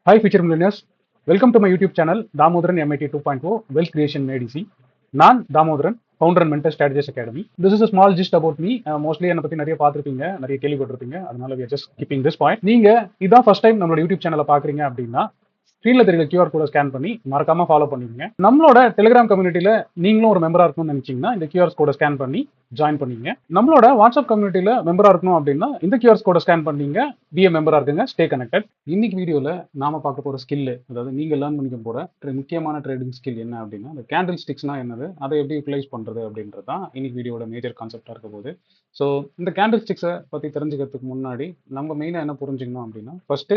Hi, future millionaires. Welcome to my YouTube channel, Damodaran MIT 2.0 Wealth Creation Made Easy. நான் Damodaran, founder and mentor strategist academy. This is a small gist about me. Mostly என்னை பற்றி நிறைய பார்த்துருப்பீங்க, நிறைய கேள்விப்பட்டிருப்பீங்க. அதனால we are just keeping this point. நீங்க இதான் ஃபர்ஸ்ட் டைம் நம்மளோட யூடியூப் சேனலை பார்க்குறீங்க அப்படின்னா ஸ்க்ரீனில் தெரியுற QR கோடை ஸ்கேன் பண்ணி மறக்காம ஃபாலோ பண்ணிக்கங்க. நம்மளோட டெலிகிராம் கம்யூனிட்டியில் நீங்களும் ஒரு மெம்பராக இருக்கணும்னு நினைச்சீங்கன்னா இந்த QR கோடை ஸ்கேன் பண்ணி ஜாயின் பண்ணிங்க. நம்மளோட வாட்ஸ்அப் கம்யூனிட்டியில் மெம்பராக இருக்கணும் அப்படின்னா இந்த QR கோடை ஸ்கேன் பண்ணீங்க, பிஏ மெம்பராக இருக்குங்க, ஸ்டே கனெக்டட். இன்னைக்கு வீடியோவில் நாம பார்க்க போகிற ஸ்கில், அதாவது நீங்கள் லேர்ன் பண்ணிக்க போகிற முக்கியமான ட்ரேடிங் ஸ்கில் என்ன அப்படின்னா இந்த கேண்டில் ஸ்டிக்ஸ்னா என்னது, அதை எப்படி யூட்டிலைஸ் பண்ணுறது அப்படின்றது தான் இன்னைக்கு வீடியோட மேஜர் கான்செப்டாக இருக்க போகுது. ஸோ இந்த கேண்டில் ஸ்டிக்ஸை பற்றி தெரிஞ்சுக்கிறதுக்கு முன்னாடி நம்ம மெயினாக என்ன புரிஞ்சுக்கணும் அப்படின்னா, ஃபர்ஸ்ட்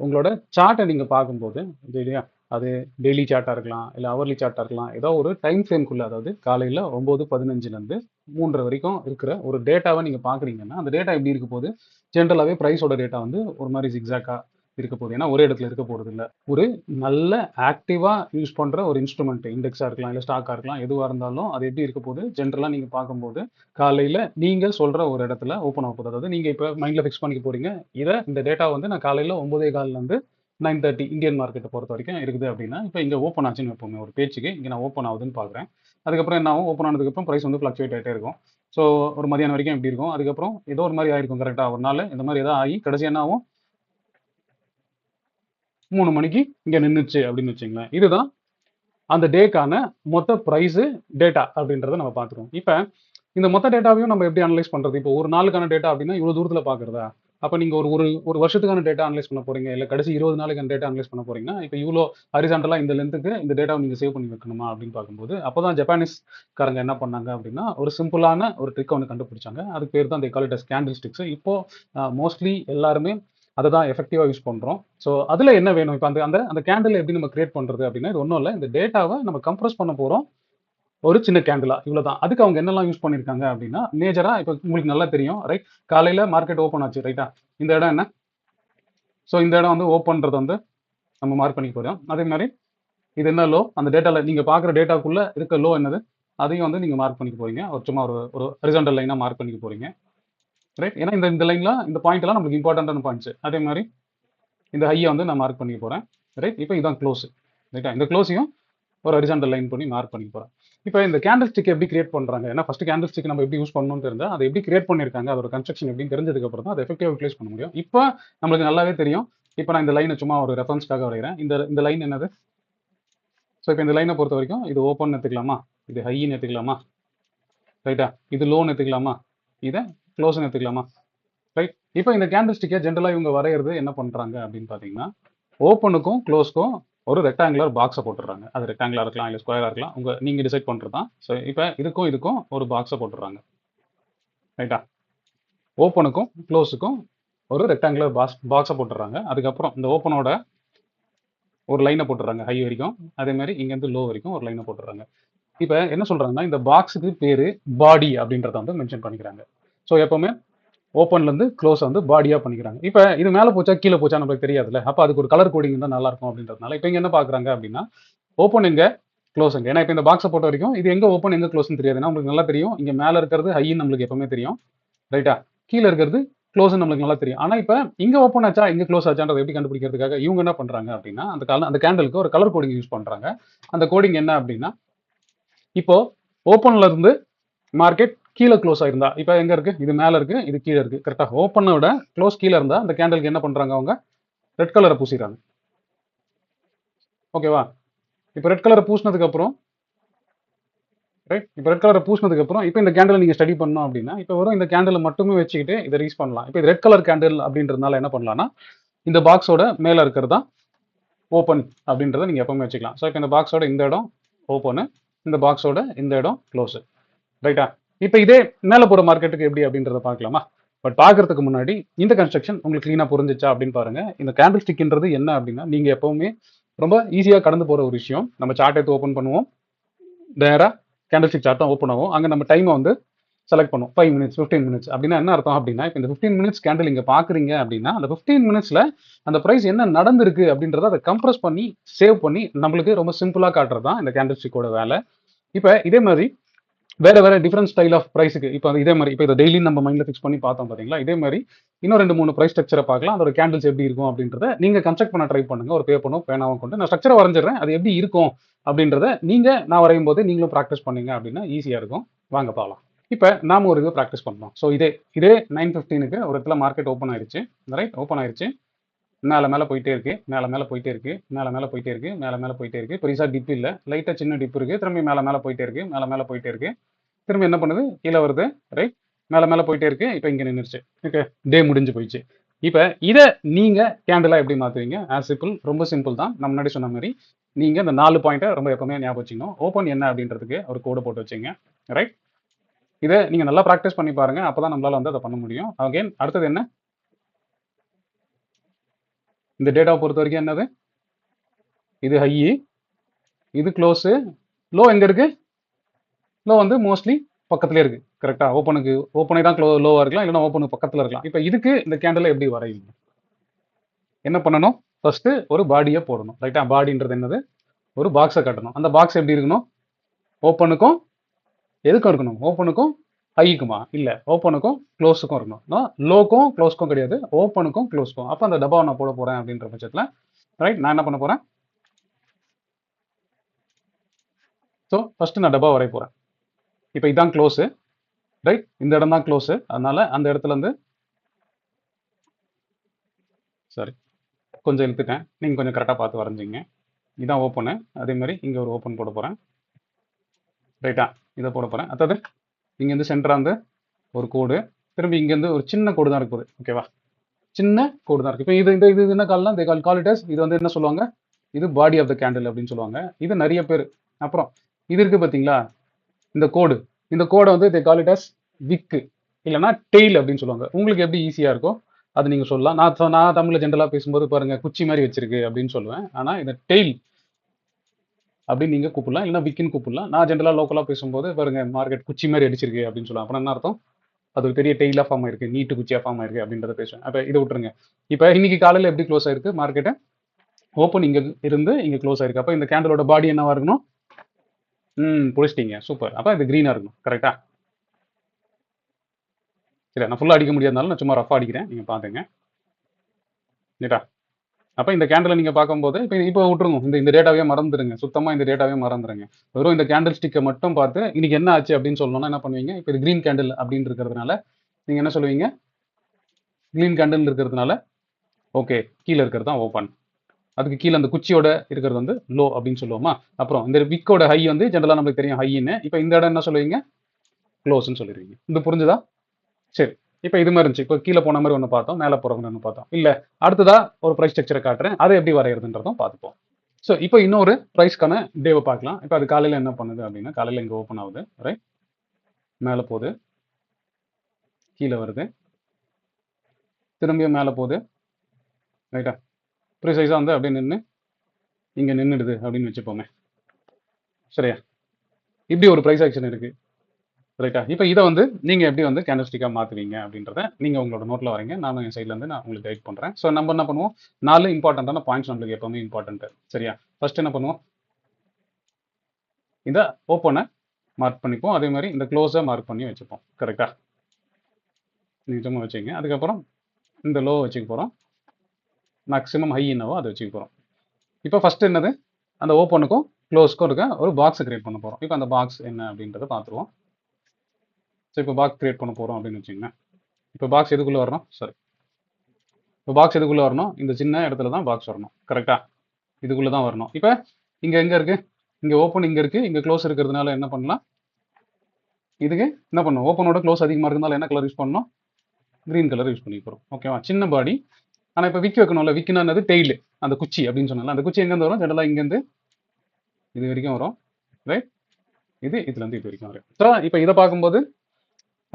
உங்களோட சார்ட்டை நீங்கள் பார்க்கும்போது இல்லையா, அது டெய்லி சார்ட்டாக இருக்கலாம், இல்லை ஹவர்லி சார்ட்டாக இருக்கலாம், ஏதோ ஒரு டைம் ஃப்ரேம்குள்ளே, அதாவது காலையில் 9:15 3:30 வரைக்கும் இருக்கிற ஒரு டேட்டாவை நீங்கள் பார்க்குறீங்கன்னா அந்த டேட்டா எப்படி இருக்க போகுது, ஜென்ரலாகவே ப்ரைஸோட டேட்டா வந்து ஒரு மாதிரி ஜிக்ஸாக்காக இருக்க போகுது. ஏன்னா ஒரே இடத்துல இருக்க போகிறது இல்லை. ஒரு நல்ல ஆக்டிவாக யூஸ் பண்ணுற ஒரு இன்ஸ்ட்ருமெண்ட், இண்டெக்ஸாக இருக்கலாம், இல்லை ஸ்டாக்காக இருக்கலாம், எதுவாக இருந்தாலும் அது எப்படி இருக்க போகுது, ஜென்ரலாக நீங்கள் பார்க்கும்போது காலையில் நீங்கள் சொல்கிற ஒரு இடத்துல ஓப்பன் ஆக போகுது. அதாவது நீங்கள் இப்போ மைண்டில் ஃபிக்ஸ் பண்ணிக்க போகிறீங்க, இந்த டேட்டா வந்து நான் காலையில் 9:15 9:30 இந்தியன் மார்க்கெட்டை பொறுத்த வரைக்கும் இருக்குது அப்படின்னா, இப்போ இங்கே ஓப்பன் ஆச்சுன்னு வைப்போமே ஒரு பேச்சுக்கு, இங்கே நான் ஓப்பன் ஆகுதுன்னு பார்க்குறேன். அதுக்கப்புறம் என்ன ஆகும், ஓப்பன் ஆனதுக்கப்புறம் ப்ரைஸ் வந்து ஃப்ளக்சுவேட் ஆகிட்டே இருக்கும். ஸோ ஒரு மதியானம் வரைக்கும் எப்படி இருக்கும், அதுக்கப்புறம் ஏதோ ஒரு மாதிரி ஆயிருக்கும் கரெக்டாக ஒரு நாள் இந்த மாதிரி ஏதாவது ஆகி கடைசி என்ன ஆகும், 3 மணிக்கு இங்கே நின்றுச்சு அப்படின்னு வச்சுங்களேன். இதுதான் அந்த டேக்கான மொத்த ப்ரைஸு டேட்டா அப்படின்றத நம்ம பார்த்துருவோம். இப்போ இந்த மொத்த டேட்டாவையும் நம்ம எப்படி அனலைஸ் பண்ணுறது, இப்போ ஒரு நாளுக்கான டேட்டா அப்படின்னா இவ்வளோ தூரத்தில் பார்க்குறதா, அப்போ நீங்கள் ஒரு வருஷத்துக்கான டேட்டா அனலைஸ் பண்ண போகிறீங்க, இல்லை கடைசி 20 நாளைக்கான டேட்டா அனலைஸ் பண்ண போகிறீங்கன்னா இப்போ இவ்வளோ ஹரிசாண்டலாக இந்த லென்த்துக்கு இந்த டேட்டாவை நீங்கள் சேவ் பண்ணி வைக்கணுமா அப்படின்னு பார்க்கும்போது, அப்போ தான் ஜப்பானீஸ்காரங்க என்ன பண்ணாங்க அப்படின்னா ஒரு சிம்பிளான ஒரு ட்ரிக் ஒன்று கண்டுபிடிச்சாங்க. அதுக்கு பேர் தான் call it as candle sticks. இப்போது மோஸ்ட்லி எல்லாருமே அதை தான் எஃபெக்டிவாக யூஸ் பண்ணுறோம். ஸோ அதில் என்ன வேணும், இப்போ அந்த கேண்டில் எப்படி நம்ம கிரியேட் பண்ணுறது அப்படின்னா, இது ஒன்றும் இல்லை, இந்த டேட்டாவை நம்ம கம்ப்ரஸ் பண்ண போகிறோம் ஒரு சின்ன கேண்டிலா, இவ்வளவுதான். அதுக்கு அவங்க என்னெல்லாம் யூஸ் பண்ணியிருக்காங்க அப்படின்னா, மேஜரா இப்போ உங்களுக்கு நல்லா தெரியும் ரைட், காலையில மார்க்கெட் ஓப்பன் ஆச்சு ரைட்டா, இந்த இடம் என்ன, ஸோ இந்த இடம் வந்து ஓப்பன்றது வந்து நம்ம மார்க் பண்ணி போகிறோம். அதே மாதிரி இது என்ன லோ, அந்த டேட்டாவில் நீங்கள் பார்க்குற டேட்டாக்குள்ள இருக்க லோ என்னது, அதையும் வந்து நீங்கள் மார்க் பண்ணிக்க போறீங்க. ஒரு சும்மா ஒரு ஹரிசாண்டல் லைனாக மார்க் பண்ணிக்க போறீங்க ரைட். ஏன்னா இந்த லைன்லாம் இந்த பாயிண்ட் எல்லாம் நமக்கு இம்பார்ட்டன்டான பாயிண்ட்ஸ். அதே மாதிரி இந்த ஹையை வந்து நான் மார்க் பண்ணிக்க போறேன் ரைட். இப்போ இதான் க்ளோஸ் ரைட்டா, இந்த க்ளோஸையும் ஒரு ஹரிசாண்டல் லைன் பண்ணி மார்க் பண்ணி போகிறேன். இப்போ இந்த கேண்டில் ஸ்டிக் எப்படி கிரியேட் பண்ணுறாங்க, ஏன்னா ஃபஸ்ட்டு கேண்டில் ஸ்டிக் நம்ம எப்படி யூஸ் பண்ணணும்னு தெரிஞ்சால் அதை எப்படி கிரியேட் பண்ணியிருக்காங்க, அதோட கன்ஸ்ட்ரக்ஷன் எப்படின்னு தெரிஞ்சதுக்கப்புறம் தான் அதை எஃபெக்டிவாக யூட்டிலைஸ் பண்ண முடியும். இப்போ நம்மளுக்கு நல்லாவே தெரியும். இப்போ நான் இந்த லைனை சும்மா ஒரு ரெஃபரன்ஸ்க்காக வரைகிறேன். இந்த லைன் என்னது, ஸோ இப்போ இந்த லைனை பொறுத்த வரைக்கும் இது ஓப்பன் எடுத்துக்கலாமா, இது ஹைன்னு எடுத்துக்கலாமா ரைட்டா, இது லோன்னு எடுத்துக்கலாமா, இதை க்ளோஸ்ன்னு எடுத்துக்கலாமா ரைட். இப்போ இந்த கேண்டில் ஸ்டிக்கை ஜென்ரலாக இவங்க வரைகிறது என்ன பண்ணுறாங்க அப்படின்னு பார்த்தீங்கன்னா, ஓப்பனுக்கும் க்ளோஸ்க்கும் ஒரு ரெக்டாங்குலர் பாக்ஸை போட்டுடுறாங்க. அது ரெக்டாங்குலராக இருக்கலாம், இல்லை ஸ்கொயராக இருக்கலாம், நீங்கள் டிசைட் பண்ணுறது தான். ஸோ இப்போ இதுக்கும் ஒரு பாக்ஸை போட்டுடுறாங்க ரைட்டா, ஓப்பனுக்கும் க்ளோஸுக்கும் ஒரு ரெக்டாங்குலர் பாக்ஸை போட்டுடுறாங்க. அதுக்கப்புறம் இந்த ஓப்பனோட ஒரு லைனை போட்டுடுறாங்க ஹை வரைக்கும், அதே மாதிரி இங்கேருந்து லோ வரைக்கும் ஒரு லைனை போட்டுடுறாங்க. இப்போ என்ன சொல்கிறாங்கன்னா, இந்த பாக்ஸுக்கு பேர் பாடி அப்படின்றத வந்து மென்ஷன் பண்ணிக்கிறாங்க. ஸோ எப்போவுமே ஓப்பன்லேருந்து க்ளோஸ் வந்து பாடியாக பண்ணிக்கிறாங்க. இப்போ இது மேலே போச்சா கீழே போச்சா நம்மளுக்கு தெரியாதுல்ல, அப்போ அதுக்கு ஒரு கலர் கோடிங் தான் நல்லாயிருக்கும் அப்படின்றதுனால இப்போ இங்கே என்ன பார்க்குறாங்க அப்படின்னா, ஓப்பன் எங்கே க்ளோஸ் எங்கே. ஏன்னா இப்போ இந்த பாக்ஸை பொறுத்த வரைக்கும் இது எங்கே ஓப்பன் எங்கே க்ளோஸ்னு தெரியாது. ஏன்னா உங்களுக்கு நல்லா தெரியும், இங்கே மேலே இருக்கிறது ஹைன்னு நம்மளுக்கு எப்பவுமே தெரியும் ரைட்டா, கீழே இருக்கிறது க்ளோஸ்னு நம்மளுக்கு நல்லா தெரியும். ஆனால் இப்போ இங்கே ஓப்பன் ஆச்சா இங்கே க்ளோஸ் ஆச்சான்றதை எப்படி கண்டுபிடிக்கிறதுக்காக இவங்க என்ன பண்ணுறாங்க அப்படின்னா, அந்த கேண்டலுக்கு ஒரு கலர் கோடிங் யூஸ் பண்ணுறாங்க. அந்த கோடிங் என்ன அப்படின்னா, இப்போ ஓப்பன்ல இருந்து மார்க்கெட் கீழே க்ளோஸ் ஆயிருந்தா, இப்போ எங்க இருக்கு, இது மேல இருக்கு, இது கீழே இருக்கு கரெக்டா, ஓப்பனை விட க்ளோஸ் கீழே இருந்தா அந்த கேண்டலுக்கு என்ன பண்றாங்க, அவங்க ரெட் கலரை பூசிடுறாங்க. ஓகேவா, இப்போ ரெட் கலரை பூசினதுக்கு அப்புறம் ரைட், இப்போ ரெட் கலரை பூசினதுக்கு அப்புறம் இப்போ இந்த கேண்டில் நீங்க ஸ்டடி பண்ணோம் அப்படின்னா, இப்போ வரும் இந்த கேண்டில் மட்டுமே வச்சுக்கிட்டு இதை ரீச் பண்ணலாம். இப்போ இது ரெட் கலர் கேண்டில் அப்படின்றதுனால என்ன பண்ணலாம்னா, இந்த பாக்ஸோட மேல இருக்கிறதா ஓப்பன் அப்படின்றத நீங்க எப்பவுமே வச்சுக்கலாம். ஸோ இப்போ இந்த பாக்ஸோட இந்த இடம் ஓப்பனு, இந்த பாக்ஸோட இந்த இடம் க்ளோஸ் ரைட்டா. இப்போ இதே மேலே போகிற மார்க்கெட்டுக்கு எப்படி அப்படின்றத பார்க்கலாமா. பட் பார்க்கறதுக்கு முன்னாடி இந்த கன்ஸ்ட்ரக்ஷன் உங்களுக்கு க்ளீனாக புரிஞ்சிச்சா அப்படின்னு பாருங்க. இந்த கேண்டில் ஸ்டிக்ன்றது என்ன அப்படின்னா, நீங்கள் எப்பவுமே ரொம்ப ஈஸியாக கடந்து போகிற ஒரு விஷயம். நம்ம சார்ட் எடுத்து ஓப்பன் பண்ணுவோம், நேராக கேண்டில் ஸ்டிக் சார்ட் தான் ஓப்பன் ஆகும். அங்கே நம்ம டைமை வந்து செலக்ட் பண்ணுவோம், 5 மினிட்ஸ் 15 மினிட்ஸ் அப்படின்னா என்ன அர்த்தம் அப்படின்னா, இப்போ இந்த 15 மினிட்ஸ் கேண்டில் இங்கே பார்க்குறீங்க அப்படின்னா அந்த 15 மினிட்ஸில் அந்த ப்ரைஸ் என்ன நடந்திருக்கு அப்படின்றத அதை கம்ப்ரஸ் பண்ணி சேவ் பண்ணி நம்மளுக்கு ரொம்ப சிம்பிளாக காட்டுறது தான் இந்த கேண்டில் ஸ்டிக்கோட வேலை. இப்போ இதே மாதிரி வேற வேற டிஃப்ரெண்ட் ஸ்டைல் ஆஃப் ப்ரைஸுக்கு இப்போ இதே மாதிரி இப்போ இதை டெய்லி நம்ம மைண்டில் ஃபிக்ஸ் பண்ணி பார்த்தோம் பார்த்தீங்களா, இதே மாதிரி இன்னும் 2 3 ப்ரைஸ் ஸ்ட்ரக்சரை பார்க்கலாம். அதோட கேண்டில்ஸ் எப்படி இருக்கும் அப்படின்றத நீங்க கன்ஸ்ட்ரக்ட் பண்ண ட்ரை பண்ணுங்க. ஒரு பேப்பரும் பேனாவும் கொண்டு நான் ஸ்ட்ரக்சரை வரைஞ்சிடுறேன். அது எப்படி இருக்கும் அப்படின்றத நான் வரையும் போது நீங்களும் ப்ராக்டிஸ் பண்ணீங்க அப்படின்னா ஈஸியா இருக்கும். வாங்க பார்க்கலாம். இப்போ நாம ஒரு இது ப்ராக்டிஸ் பண்ணோம். ஸோ இதே 9:15க்கு ஒரு இடத்துல மார்க்கெட் ஓப்பன் ஆயிருச்சு, ரைட்? ஓப்பன் ஆயிருச்சு, மேலே மேலே போயிட்டே இருக்கு, மேலே மேலே போயிட்டே இருக்கு, மேலே மேலே போயிட்டே இருக்கு, மேலே மேலே போயிட்டே இருக்கு. பெருசா டிப் இல்லை, லைட்டா சின்ன டிப் இருக்கு, திரும்பி மேலே மேலே போயிட்டே இருக்கு, மேலே மேலே போயிட்டே இருக்கு, திரும்பி என்ன பண்ணுது, கீழே வருது, ரைட்? மேலே மேலே போயிட்டே இருக்கு, இப்போ இங்கே நின்றுச்சு. ஓகே, டே முடிஞ்சு போயிடுச்சு. இப்போ இதை நீங்க கேண்டிலா எப்படி மாத்துவீங்க? ஆஸ் சிம்பிள், ரொம்ப சிம்பிள் தான். நான் முன்னாடி சொன்ன மாதிரி நீங்க இந்த 4 பாயிண்ட்டை ரொம்ப எப்பவுமே ஞாபகம் வச்சுக்கணும். ஓப்பன் என்ன அப்படின்றதுக்கு ஒரு கோடு போட்டு வச்சுங்க, ரைட்? இதை நீங்க நல்லா ப்ராக்டிஸ் பண்ணி பாருங்க, அப்பதான் நம்மளால வந்து அதை பண்ண முடியும். அகைன் அடுத்தது என்ன, இந்த டேட்டாவை பொறுத்த வரைக்கும் என்னது, இது ஹை, இது க்ளோஸ், லோ எங்க இருக்கு, லோ வந்து மோஸ்ட்லி பக்கத்துலேயே இருக்கு, கரெக்டா? ஓப்பனே தான் லோவா இருக்கலாம், இல்லைன்னா ஓப்பனுக்கு பக்கத்துல இருக்கலாம். இப்போ இதுக்கு இந்த கேண்டில் எப்படி வரையுங்க? என்ன பண்ணணும், ஃபர்ஸ்ட் ஒரு பாடியை போடணும், ரைட்டா? பாடின்றது என்னது, ஒரு பாக்ஸை கட்டணும். அந்த பாக்ஸ் எப்படி இருக்கணும், ஓப்பனுக்கும் எதுக்கும் இருக்கணும், ஓப்பனுக்கும் ஹைக்குமா, இல்ல ஓப்பனுக்கும் க்ளோஸுக்கும் இருக்கணும். லோக்கும் க்ளோஸ்க்கும் கிடையாது, ஓப்பனுக்கும் க்ளோஸ்க்கும். அப்போ அந்த டப்பாவை நான் போட போறேன் அப்படின்ற பட்சத்தில், ரைட், நான் என்ன பண்ண போறேன், ஸோ ஃபர்ஸ்ட் நான் டப்பா வரைய போறேன். இப்போ இதுதான் க்ளோஸு, ரைட்? இந்த இடம் தான் க்ளோஸு, அதனால அந்த இடத்துல இருந்து சரி கொஞ்சம் இழுத்துட்டேன், நீங்கள் கொஞ்சம் கரெக்டாக பார்த்து வரைஞ்சிங்க. இதான் ஓப்பனு, அதே மாதிரி இங்கே ஒரு ஓப்பன் போட போகிறேன், ரைட்டா? இதை போட போகிறேன். அதாவது இங்கேருந்து சென்டராக வந்து ஒரு கோடு, திரும்பி இங்கேருந்து ஒரு சின்ன கோடு தான் இருக்குது, ஓகேவா? சின்ன கோடு தான் இருக்குது. இப்போ இது என்ன கால்னா, இந்த கால் இட் அஸ், இது வந்து என்ன சொல்லுவாங்க, இது பாடி ஆஃப் த கேண்டில் அப்படின்னு சொல்லுவாங்க. இது நிறைய பேர், அப்புறம் இது இருக்குது பார்த்தீங்களா, இந்த கோடை வந்து தே கால் இட் அஸ் விக்கு, இல்லைனா டெய்ல் அப்படின்னு சொல்லுவாங்க. உங்களுக்கு எப்படி ஈஸியாக இருக்கோ அது நீங்கள் சொல்லலாம். நான் தமிழில் ஜென்ரலாக பேசும்போது பாருங்க குச்சி மாதிரி வச்சிருக்கு அப்படின்னு சொல்லுவேன். ஆனால் இதை டெய்ல் அப்படின்னு நீங்கள் கூப்பிடலாம், இல்லைனா விக்குன்னு கூப்பிடலாம். நான் ஜென்ரலாக லோக்கலாக பேசும்போது பாருங்க மார்க்கெட் குச்சி மாதிரி அடிச்சிருக்கு அப்படின்னு சொல்லுவேன். அப்புறம் என்ன அர்த்தம், அது ஒரு பெரிய டெய்லாக ஃபார்ம் ஆயிருக்கு, நீட்டு குச்சியாக ஃபார்ம் ஆயிருக்கு அப்படின்றத பேசுவேன். அப்போ இதை விட்டுருங்க. இப்போ இன்னைக்கு காலையில் எப்படி க்ளோஸ் ஆயிருக்கு மார்க்கெட்டு, ஓப்பன் இங்கே இருந்து இங்கே க்ளோஸ் ஆயிருக்கு. அப்போ இந்த கேண்டலோட பாடி என்னவா இருக்கணும், புடிச்சிட்டீங்க, சூப்பர். அப்போ இது க்ரீனாக இருக்கணும், கரெக்டா? சரி, நான் ஃபுல்லாக அடிக்க முடியாதனால நான் சும்மா ரஃபாக அடிக்கிறேன், நீங்கள் பார்த்துங்க, ரைட்டா? அப்போ இந்த கேண்டில் நீங்கள் பார்க்கும்போது இப்போ விட்டுருங்க, இந்த டேட்டாவே மறந்துடுங்க, சுத்தமாக இந்த டேட்டாவே மறந்துடுங்க. வெறும் இந்த கேண்டில் ஸ்டிக்கை மட்டும் பார்த்து இன்னைக்கு என்ன ஆச்சு அப்படின்னு சொல்லணும்னா என்ன பண்ணுவீங்க, இப்போ இது க்ரீன் கேண்டில் அப்படின்னு இருக்கிறதுனால நீங்கள் என்ன சொல்லுவீங்க, க்ரீன் கேண்டில் இருக்கிறதுனால ஓகே, கீழே இருக்கிறது தான் ஓப்பன், அதுக்கு கீழே அந்த குச்சியோட இருக்கிறது வந்து லோ அப்படின்னு சொல்லுவோமா? அப்புறம் இந்த விக்கோட ஹை வந்து ஜென்ரலாக நம்மளுக்கு தெரியும் ஹைன்னு. இப்போ இந்த இடம் என்ன சொல்லுவீங்க, க்ளோஸ்ன்னு சொல்லிடுவீங்க. இது புரிஞ்சுதா? சரி, இப்போ இது மாதிரி இருந்துச்சு. இப்போ கீழே போன மாதிரி ஒன்று பார்த்தோம், மேலே போகிறவங்க ஒன்று பார்த்தோம். இல்லை, அடுத்ததா ஒரு ப்ரைஸ் ஸ்ட்ரக்சரை காட்டுறேன், அதை எப்படி வரைகிறதுன்றதும் பார்த்துப்போம். ஸோ இப்போ இன்னொரு ப்ரைஸ்க்கான டேவை பார்க்கலாம். இப்போ அது காலையில் என்ன பண்ணுது அப்படின்னா, காலையில் இங்கே ஓப்பன் ஆகுது, ரைட்? மேலே போகுது, கீழே வருது, திரும்பியும் மேலே போகுது, ரைட்டா? ப்ரிசைஸாக வந்து அப்படியே நின்று இங்கே நின்றுடுது அப்படின்னு வச்சுப்போமே, சரியா? இப்படி ஒரு ப்ரைஸ் ஆக்ஷன் இருக்குது, ரைட்டா? இப்போ இதை வந்து நீங்கள் எப்படி வந்து கேண்டல்ஸ்டிக்காக மாற்றுவீங்க அப்படின்றத நீங்கள் உங்களோட நோட்டில் வரீங்க, நானும் என் சைட்லேருந்து நான் உங்களுக்கு கைட் பண்ணுறேன். ஸோ நம்ம என்ன பண்ணுவோம், 4 இம்பார்ட்டண்ட்டான பாயிண்ட்ஸ் நம்மளுக்கு எப்போவுமே இம்பார்ட்டன்ட்டு, சரியா? ஃபர்ஸ்ட் என்ன பண்ணுவோம், இந்த ஓப்பனை மார்க் பண்ணிப்போம், அதே மாதிரி இந்த க்ளோஸை மார்க் பண்ணி வச்சுப்போம், கரெக்டாக? நீங்கள் சும்மா வச்சுங்க. அதுக்கப்புறம் இந்த லோ வச்சுக்க போகிறோம், மேக்ஸிமம் ஹை என்னவோ அதை வச்சுக்க போகிறோம். இப்போ ஃபர்ஸ்ட் என்னது, அந்த ஓப்பனுக்கும் க்ளோஸ்க்கும் இருக்க ஒரு பாக்ஸை கிரியேட் பண்ண போகிறோம். இப்போ அந்த பாக்ஸ் என்ன அப்படின்றத பார்த்துருவோம். ஸோ இப்போ பாக்ஸ் கிரியேட் பண்ண போகிறோம் அப்படின்னு வச்சுக்கோங்க. இப்போ பாக்ஸ் எதுக்குள்ளே வரணும், சரி, இப்போ பாக்ஸ் எதுக்குள்ளே வரணும், இந்த சின்ன இடத்துல தான் பாக்ஸ் வரணும், கரெக்டாக? இதுக்குள்ளே தான் வரணும். இப்போ இங்கே எங்கே இருக்குது, இங்கே ஓப்பன் இங்கே இருக்குது, இங்கே க்ளோஸ் இருக்கிறதுனால என்ன பண்ணலாம், இதுக்கு என்ன பண்ணணும், ஓப்பனோட க்ளோஸ் அதிகமாக இருக்கிறதுனால என்ன கலர் யூஸ் பண்ணணும், க்ரீன் கலர் யூஸ் பண்ணி போகிறோம், ஓகேவா? சின்ன பாடி, ஆனால் இப்போ விக் வைக்கணும்ல, விக்குனா என்னது, டெய்லு, அந்த குச்சி அப்படின்னு சொன்னால அந்த குச்சி எங்கேருந்து வரும், ஜெனரலாக இங்கேருந்து இது வரைக்கும் வரும், ரைட்? இதுலேருந்து இது வரைக்கும் வரும். ஸோ இப்போ இதை பார்க்கும்போது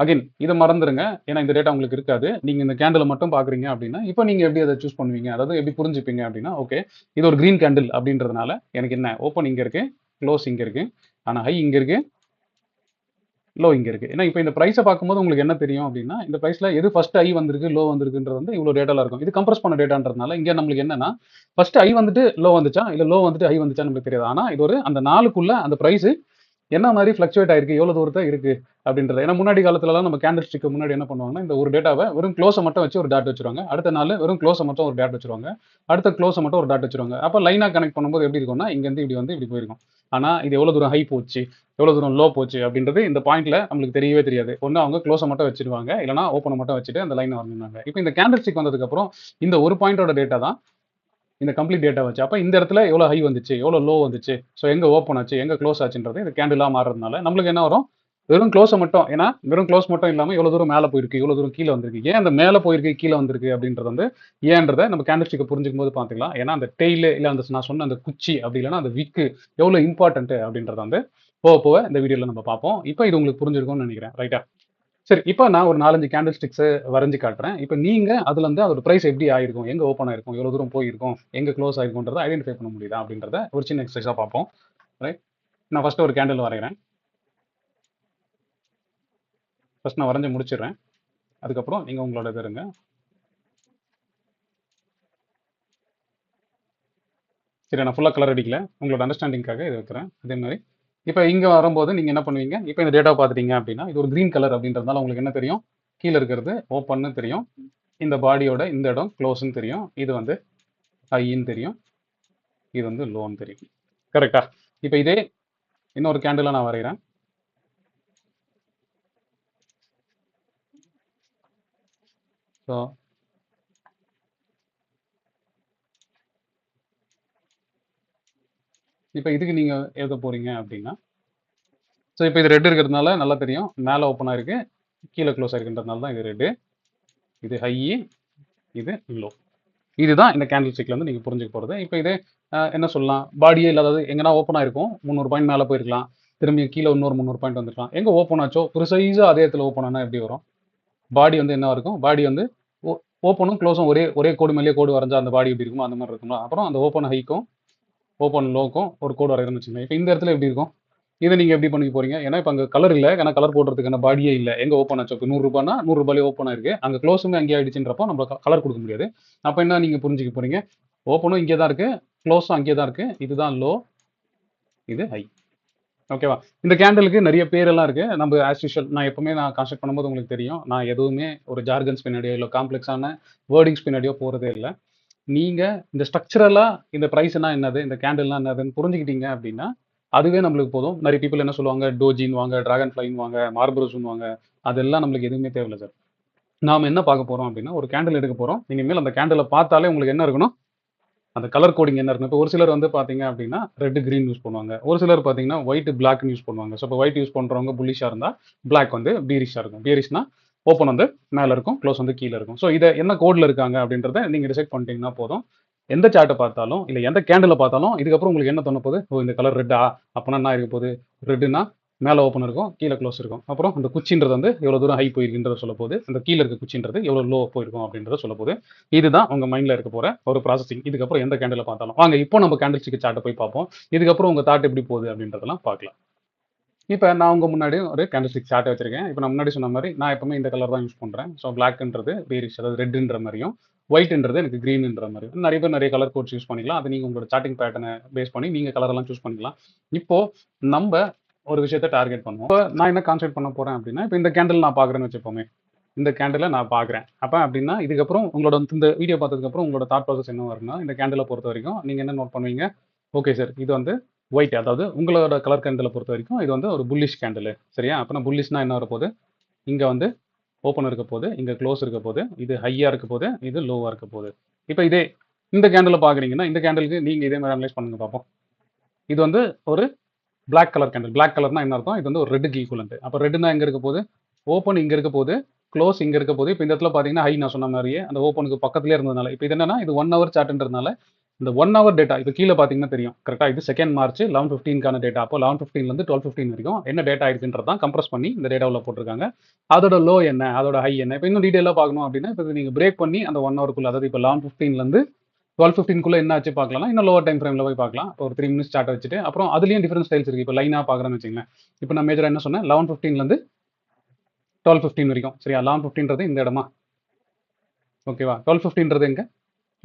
அகைன் இதை மறந்துடுங்க, ஏன்னா இந்த டேட்டா உங்களுக்கு இருக்காது. நீங்கள் இந்த கேண்டில் மட்டும் பார்க்குறீங்க அப்படின்னா இப்போ நீங்கள் எப்படி அதை சூஸ் பண்ணுவீங்க, அதாவது எப்படி புரிஞ்சுப்பீங்க அப்படின்னா, ஓகே இது ஒரு க்ரீன் கேண்டில் அப்படின்றதுனால எனக்கு என்ன, ஓப்பன் இங்கே இருக்குது, க்ளோஸ் இங்கே இருக்குது, ஆனால் ஹை இங்கே இருக்குது, லோ இங்கே இருக்குது. ஏன்னா இப்போ இந்த ப்ரைஸை பார்க்கும்போது உங்களுக்கு என்ன தெரியும் அப்படின்னா, இந்த ப்ரைஸில் எது ஃபர்ஸ்ட் ஹை வந்திருக்கு, லோ வந்திருக்குன்றது வந்து இவ்வளோ டேட்டாவில் இருக்கும். இது கம்ப்ரஸ் பண்ண டேட்டான்றதுனால இங்கே நம்மளுக்கு என்னன்னா, ஃபர்ஸ்ட் ஹை வந்துட்டு லோ வந்துச்சா, இல்லை லோ வந்துட்டு ஹை வந்துச்சா நம்மளுக்கு தெரியாது. ஆனால் இது ஒரு அந்த நாளுக்குள்ள அந்த ப்ரைஸு என்ன மாதிரி ஃப்ளக்சுவேட் ஆயிருக்கு, எவ்வளோ தூரத்தை இருக்கு அப்படின்றது. ஏன்னா முன்னாடி காலத்துலலாம் நம்ம கேண்டில் ஸ்டிக்கு முன்னாடி என்ன பண்ணுவாங்கன்னா, இந்த ஒரு டேட்டாவை வெறும் க்ளோஸை மட்டும் வச்சு ஒரு டாட் வச்சுருவாங்க. அடுத்த நாள் வெறும் க்ளோஸை மட்டும் ஒரு டாட் வச்சுருவாங்க. அடுத்த க்ளோஸை மட்டும் ஒரு டாட் வச்சுருவாங்க. அப்போ லைனாக கனெக்ட் பண்ணும்போது எப்படி இருக்கும்னா, இங்கேருந்து இப்படி வந்து இப்படி போயிருக்கும். ஆனால் இது எவ்வளோ தூரம் ஹை போச்சு, எவ்வளோ தூரம் லோ போச்சு அப்படின்றது இந்த பாயிண்ட்ல நம்மளுக்கு தெரியவே தெரியாது. ஒன்று அவங்க க்ளோஸை மட்டும் வச்சிருவாங்க, இல்லைனா ஓப்பனை மட்டும் வச்சுட்டு அந்த லைனை வரணும்னாங்க. இப்போ இந்த கேண்டில் ஸ்டிக் வந்ததுக்கப்புறம் இந்த ஒரு பாயிண்டோட டேட்டா தான் இந்த கம்ப்ளீட் டேட்டா வச்சு. அப்போ இந்த இடத்துல எவ்வளோ ஹை வந்துச்சு, எவ்வளோ லோ வந்துச்சு, ஸோ எங்கே ஓப்பன் ஆச்சு, எங்கே க்ளோஸ் ஆச்சுன்றது இது கேண்டிலாக மாறுறதுனால நம்மளுக்கு என்ன வரும், வெறும் க்ளோஸை மட்டும். ஏன்னா வெறும் க்ளோஸ் மட்டும் இல்லாமல் எவ்வளோ தூரம் மேலே போயிருக்கு, எவ்வளோ தூரம் கீழே வந்திருக்கு, ஏன் அந்த மேலே போயிருக்கு கீழே வந்திருக்கு அப்படின்றது வந்து ஏன்றதை நம்ம கேண்டில் ஸ்டிக்கை புரிஞ்சுக்கும் போது பார்த்துக்கலாம். ஏன்னா அந்த டெய்லு இல்லை அந்த நான் சொன்ன அந்த குச்சி அப்படி இல்லைன்னா அந்த விக்கு எவ்வளோ இம்பார்ட்டன்ட் அப்படின்றத வந்து போக போக இந்த வீடியோவில் நம்ம பார்ப்போம். இப்போ இது உங்களுக்கு புரிஞ்சிருக்கும்னு நினைக்கிறேன், ரைட்டா? சரி, இப்போ நான் ஒரு 4, 5 கேண்டில் ஸ்டிக்ஸை வரைஞ்சு காட்டுறேன். இப்போ நீங்க அதுல இருந்து அதோட பிரைஸ் எப்படி ஆயிருக்கும், எங்க ஓப்பன் ஆயிருக்கும், எவ்வளவு தூரம் போயிருக்கும், எங்க க்ளோஸ் ஆயிருக்கும்ன்றதை ஐடென்டிஃபை பண்ண முடியுதா அப்படின்றத ஒரு சின்ன எக்ஸசைஸா பார்ப்போம். ரைட், நான் ஃபர்ஸ்ட் ஒரு கேண்டில் வரைகிறேன். ஃபர்ஸ்ட் நான் வரைஞ்சு முடிச்சிடுறேன். அதுக்கப்புறம் நீங்க உங்களோட இது இருங்க. சரி, நான் ஃபுல்லாக கலர் அடிக்கல, உங்களோட அண்டர்ஸ்டாண்டிங்காக இது வைக்கிறேன். அதே மாதிரி இப்போ இங்க வரும்போது நீங்க என்ன பண்ணுவீங்க, இப்போ இந்த டேட்டா பார்த்துட்டீங்க அப்படின்னா இது ஒரு கிரீன் கலர் அப்படின்றதுனால உங்களுக்கு என்ன தெரியும், கீழே இருக்கிறது ஓப்பன்னு தெரியும், இந்த பாடியோட இந்த இடம் க்ளோஸ்ன்னு தெரியும், இது வந்து ஹைன்னு தெரியும், இது வந்து லோன்னு தெரியும். கரெக்டா? இப்போ இதே இன்னொரு கேண்டிலை நான் வரைகிறேன். ஸோ இப்போ இதுக்கு நீங்க எழுத போறீங்க அப்படின்னா, ஸோ இப்போ இது ரெட் இருக்கிறதுனால நல்லா தெரியும், மேலே ஓப்பன் ஆயிருக்கு, கீழே க்ளோஸ் ஆயிருக்குன்றதுனால தான் இது ரெட்டு, இது ஹை, இது லோ. இதுதான் இந்த கேண்டில் ஸ்டிக்ல வந்து நீங்க புரிஞ்சுக்க போறது. இப்போ இதே என்ன சொல்லலாம், பாடியே இல்லாதது எங்கன்னா ஓப்பன் ஆயிருக்கும், 300 பாயிண்ட் மேலே போயிருக்கலாம், திரும்பி கீழே இன்னொரு 300 பாயிண்ட் வந்துருக்கலாம். எங்க ஓப்பன் ஆச்சோ ப்ரிசைஸா அதே இடத்துல ஓப்பன் ஆனா எப்படி வரும், பாடி வந்து என்ன இருக்கும், பாடி வந்து ஓப்பனும் க்ளோஸும் ஒரே ஒரே கோடு மேலேயே கோடு வரைஞ்சா அந்த பாடி எப்படி இருக்குமோ அந்த மாதிரி இருக்குமா. அப்புறம் அந்த ஓப்பன் ஹைக்கும் ஓப்பன் லோக்கும் ஒரு கோடு வரைகிறேன்னு வச்சுக்கோங்க. இப்போ இந்த இடத்துல எப்படி இருக்கும், இதை நீங்க எப்படி பண்ணி போறீங்க, ஏன்னா இப்போ அங்கே கலர் இல்லை, ஏன்னா கலர் போடுறதுக்கான பாடியே இல்லை, எங்க ஓப்பன் ஆச்சு, இப்போ 100 ரூபாய்னா 100 ரூபாயிலே ஓப்பன் ஆயிருக்கு, அங்கே க்ளோஸுமே அங்கேயே ஆயிடுச்சுன்றப்போ நம்ம கலர் கொடுக்க முடியாது. அப்போ என்ன நீங்க புரிஞ்சுக்க போறீங்க, ஓப்பனும் இங்கே தான் இருக்கு, க்ளோஸும் அங்கே தான் இருக்கு, இதுதான் லோ, இது ஹை. ஓகேவா? இந்த கேண்டலுக்கு நிறைய பேரெல்லாம் இருக்கு. நம்ம ஆஸ் யூஷுவல் நான் எப்பவுமே நான் கான்செப்ட் பண்ணும்போது உங்களுக்கு தெரியும், நான் எதுவுமே ஒரு ஜார்கன்ஸ் பின்னாடியோ இல்லை காம்ப்ளெக்ஸான வேர்டிங்ஸ் பின்னாடியோ போறதே இல்லை. நீங்க இந்த ஸ்ட்ரக்சரலா இந்த பிரைஸ்னா என்னது, இந்த கேண்டில்னா என்னதுன்னு புரிஞ்சுக்கிட்டீங்க அப்படின்னா அதுவே நம்மளுக்கு போதும். நிறைய பீப்புள் என்ன சொல்லுவாங்க, டோஜின்னு வாங்க, டிராகன் ஃப்ளைன்னு வாங்க, மார்பரோஸ்ன்னு வாங்க, அதெல்லாம் நம்மளுக்கு எதுவுமே தேவையில்லை சார். நாம என்ன பார்க்க போறோம் அப்படின்னா, ஒரு கேண்டில் எடுக்க போறோம். இனிமேல் அந்த கேண்டிலை பார்த்தாலே உங்களுக்கு என்ன இருக்கணும், அந்த கலர் கோடிங் என்ன இருக்கணும். இப்போ ஒரு சிலர் வந்து பார்த்தீங்க அப்படின்னா ரெட் கிரீன் யூஸ் பண்ணுவாங்க, ஒரு சிலர் பார்த்தீங்கன்னா ஒயிட் பிளாக்னு யூஸ் பண்ணுவாங்க. ஸோ இப்போ ஒயிட் யூஸ் பண்ணுறவங்க புல்லிஷாக இருந்தால், பிளாக் வந்து பீரிஷாக இருக்கும். பீரிஷ்னா ஓப்பன் வந்து மேலே இருக்கும், க்ளோஸ் வந்து கீழே இருக்கும். ஸோ இதை என்ன கோடில் இருக்காங்க அப்படின்றத நீங்கள் டிசைட் பண்ணிட்டீங்கன்னா போதும். எந்த சார்ட்டை பார்த்தாலும் இல்லை எந்த கேண்டிலை பார்த்தாலும் இதுக்கப்புறம் உங்களுக்கு என்ன தோண போகுது, ஓ இந்த கலர் ரெட்டா, அப்போனா என்ன இருக்க போகுது, ரெட்டுனா மேலே ஓப்பன் இருக்கும், கீழே க்ளோஸ் இருக்கும். அப்புறம் அந்த குச்சின்றது வந்து எவ்வளோ தூரம் ஹை போயிருக்குன்றத சொல்ல போகுது, அந்த கீழே இருக்க குச்சின்றது எவ்வளோ லோ போயிருக்கும் அப்படின்றத சொல்ல போகுது. இதுதான் உங்க மைண்ட்ல இருக்க போற ஒரு ப்ராசஸிங். இதுக்கப்புறம் எந்த கேண்டில் பார்த்தாலும் வாங்க இப்போ நம்ம கேண்டில் ஸ்டிக் சார்ட்டை போய் பார்ப்போம். இதுக்கப்புறம் உங்க தாட் எப்படி போகுது அப்படின்றதெல்லாம் பார்க்கலாம். இப்போ நான் உங்க முன்னாடி ஒரு கேண்டில் ஸ்டிக் சார்ட் வச்சிருக்கேன். இப்போ நான் முன்னாடி சொன்ன மாதிரி நான் எப்பவுமே இந்த கலர் தான் யூஸ் பண்றேன். ஸோ பிளாக்ன்றது பேரிஷ், அதாவது ரெட்ன்ற மாதிரியும், ஒயிட்ன்றது எனக்கு கிரீன்ன்ற மாதிரி. நிறைய பேர் நிறைய கலர் கோட்ஸ் யூஸ் பண்ணிக்கலாம். அது நீங்க உங்களோட சார்ட்டிங் பேட்டர்னை பேஸ் பண்ணி நீங்க கலர் எல்லாம் சூஸ் பண்ணிக்கலாம். இப்போ நம்ம ஒரு விஷயத்தை டார்கெட் பண்ணுவோம். இப்போ நான் என்ன கான்செப்ட் பண்ண போறேன் அப்படின்னா, இப்போ இந்த கேண்டில் நான் பார்க்குறேன்னு வச்சுப்போமே, இந்த கேண்டிலை நான் பார்க்குறேன். அப்போ அப்படின்னா இதுக்கப்புறம் உங்களோட இந்த வீடியோ பார்த்ததுக்கப்புறம் உங்களோட தாட் ப்ராசஸ் என்ன வரும்னா, இந்த கேண்டிலை பொறுத்த வரைக்கும் நீங்கள் என்ன நோட் பண்ணுவீங்க, ஓகே சார் இது வந்து ஒயிட், அதாவது உங்களோட கலர் கேண்டிலை பொறுத்த வரைக்கும் இது வந்து ஒரு புல்லிஷ் கேண்டில், சரியா? அப்போ புல்லிஷ்னா என்ன வரப்போகுது, இங்கே வந்து ஓப்பன் இருக்க போகுது, இங்கே க்ளோஸ் இருக்க போகுது, இது ஹையாக இருக்க போகுது, இது லோவாக இருக்க போகுது. இப்போ இதே இந்த கேண்டிலை பார்க்குறீங்கன்னா இந்த கேண்டிலுக்கு நீங்கள் இதே மாதிரி அனலைஸ் பண்ணுங்க பார்ப்போம். இது வந்து ஒரு பிளாக் கலர் கேண்டில். பிளாக் கலர்னா என்ன அர்த்தம், இது வந்து ஒரு ரெட்டுக்கு ஈக்குவலண்ட். அப்போ ரெட்டுனா எங்கே இருக்க போகுது, ஓப்பன் இங்கே இருக்க போகுது, க்ளோஸ் இங்கே இருக்க போகுது. இப்போ இந்த இடத்துல பார்த்தீங்கன்னா ஹை நான் சொன்ன மாதிரியே அந்த ஓப்பனுக்கு பக்கத்துலேயே இருந்ததுனால, இப்போ இது என்னன்னா இது 1 ஹவர் சார்ட்ன்றதுனால இந்த 1 ஹவர் டேட்டா இப்போ கீழே பார்த்தீங்கன்னா தெரியும் கரெக்டாக, இது 2 மார்ச் 11:15க்கான டேட்டா. அப்போ 11:15லேருந்து 12:15 வரைக்கும் என்ன டேட்டா இருக்குன்றது தான் கம்ப்ரஸ் பண்ணி இந்த டேட்டாவில் போட்டிருக்காங்க. அதோட லோ என்ன, அதோட ஹை என்ன, இப்போ இன்னும் டீட்டெயிலாக பார்க்கணும் அப்படின்னா இப்போ நீங்கள் பிரேக் பண்ணி அந்த 1 ஹவருக்குள்ள, அதாவது இப்போ 11:15லேருந்து 12:15க்குள்ள என்ன ஆச்சு பார்க்கலாம்னா இன்னும் லோவர் டைம் ஃப்ரேமில் போய் பார்க்கலாம். ஒரு 3 மினிட்ஸ் சார்ட் வச்சுட்டு அப்புறம் அதுலேயும் டிஃபரெண்ட் ஸ்டைல்ஸ் இருக்குது. இப்போ லைனாக பார்க்குறேன்னு வச்சுங்களேன். இப்போ நான் மேஜராக என்ன சொன்னேன், 11:15லேருந்து 12:15 வரைக்கும், சரியா? 11:15ன்றது இந்த இடமா, ஓகேவா? 12:15ன்றது எங்க,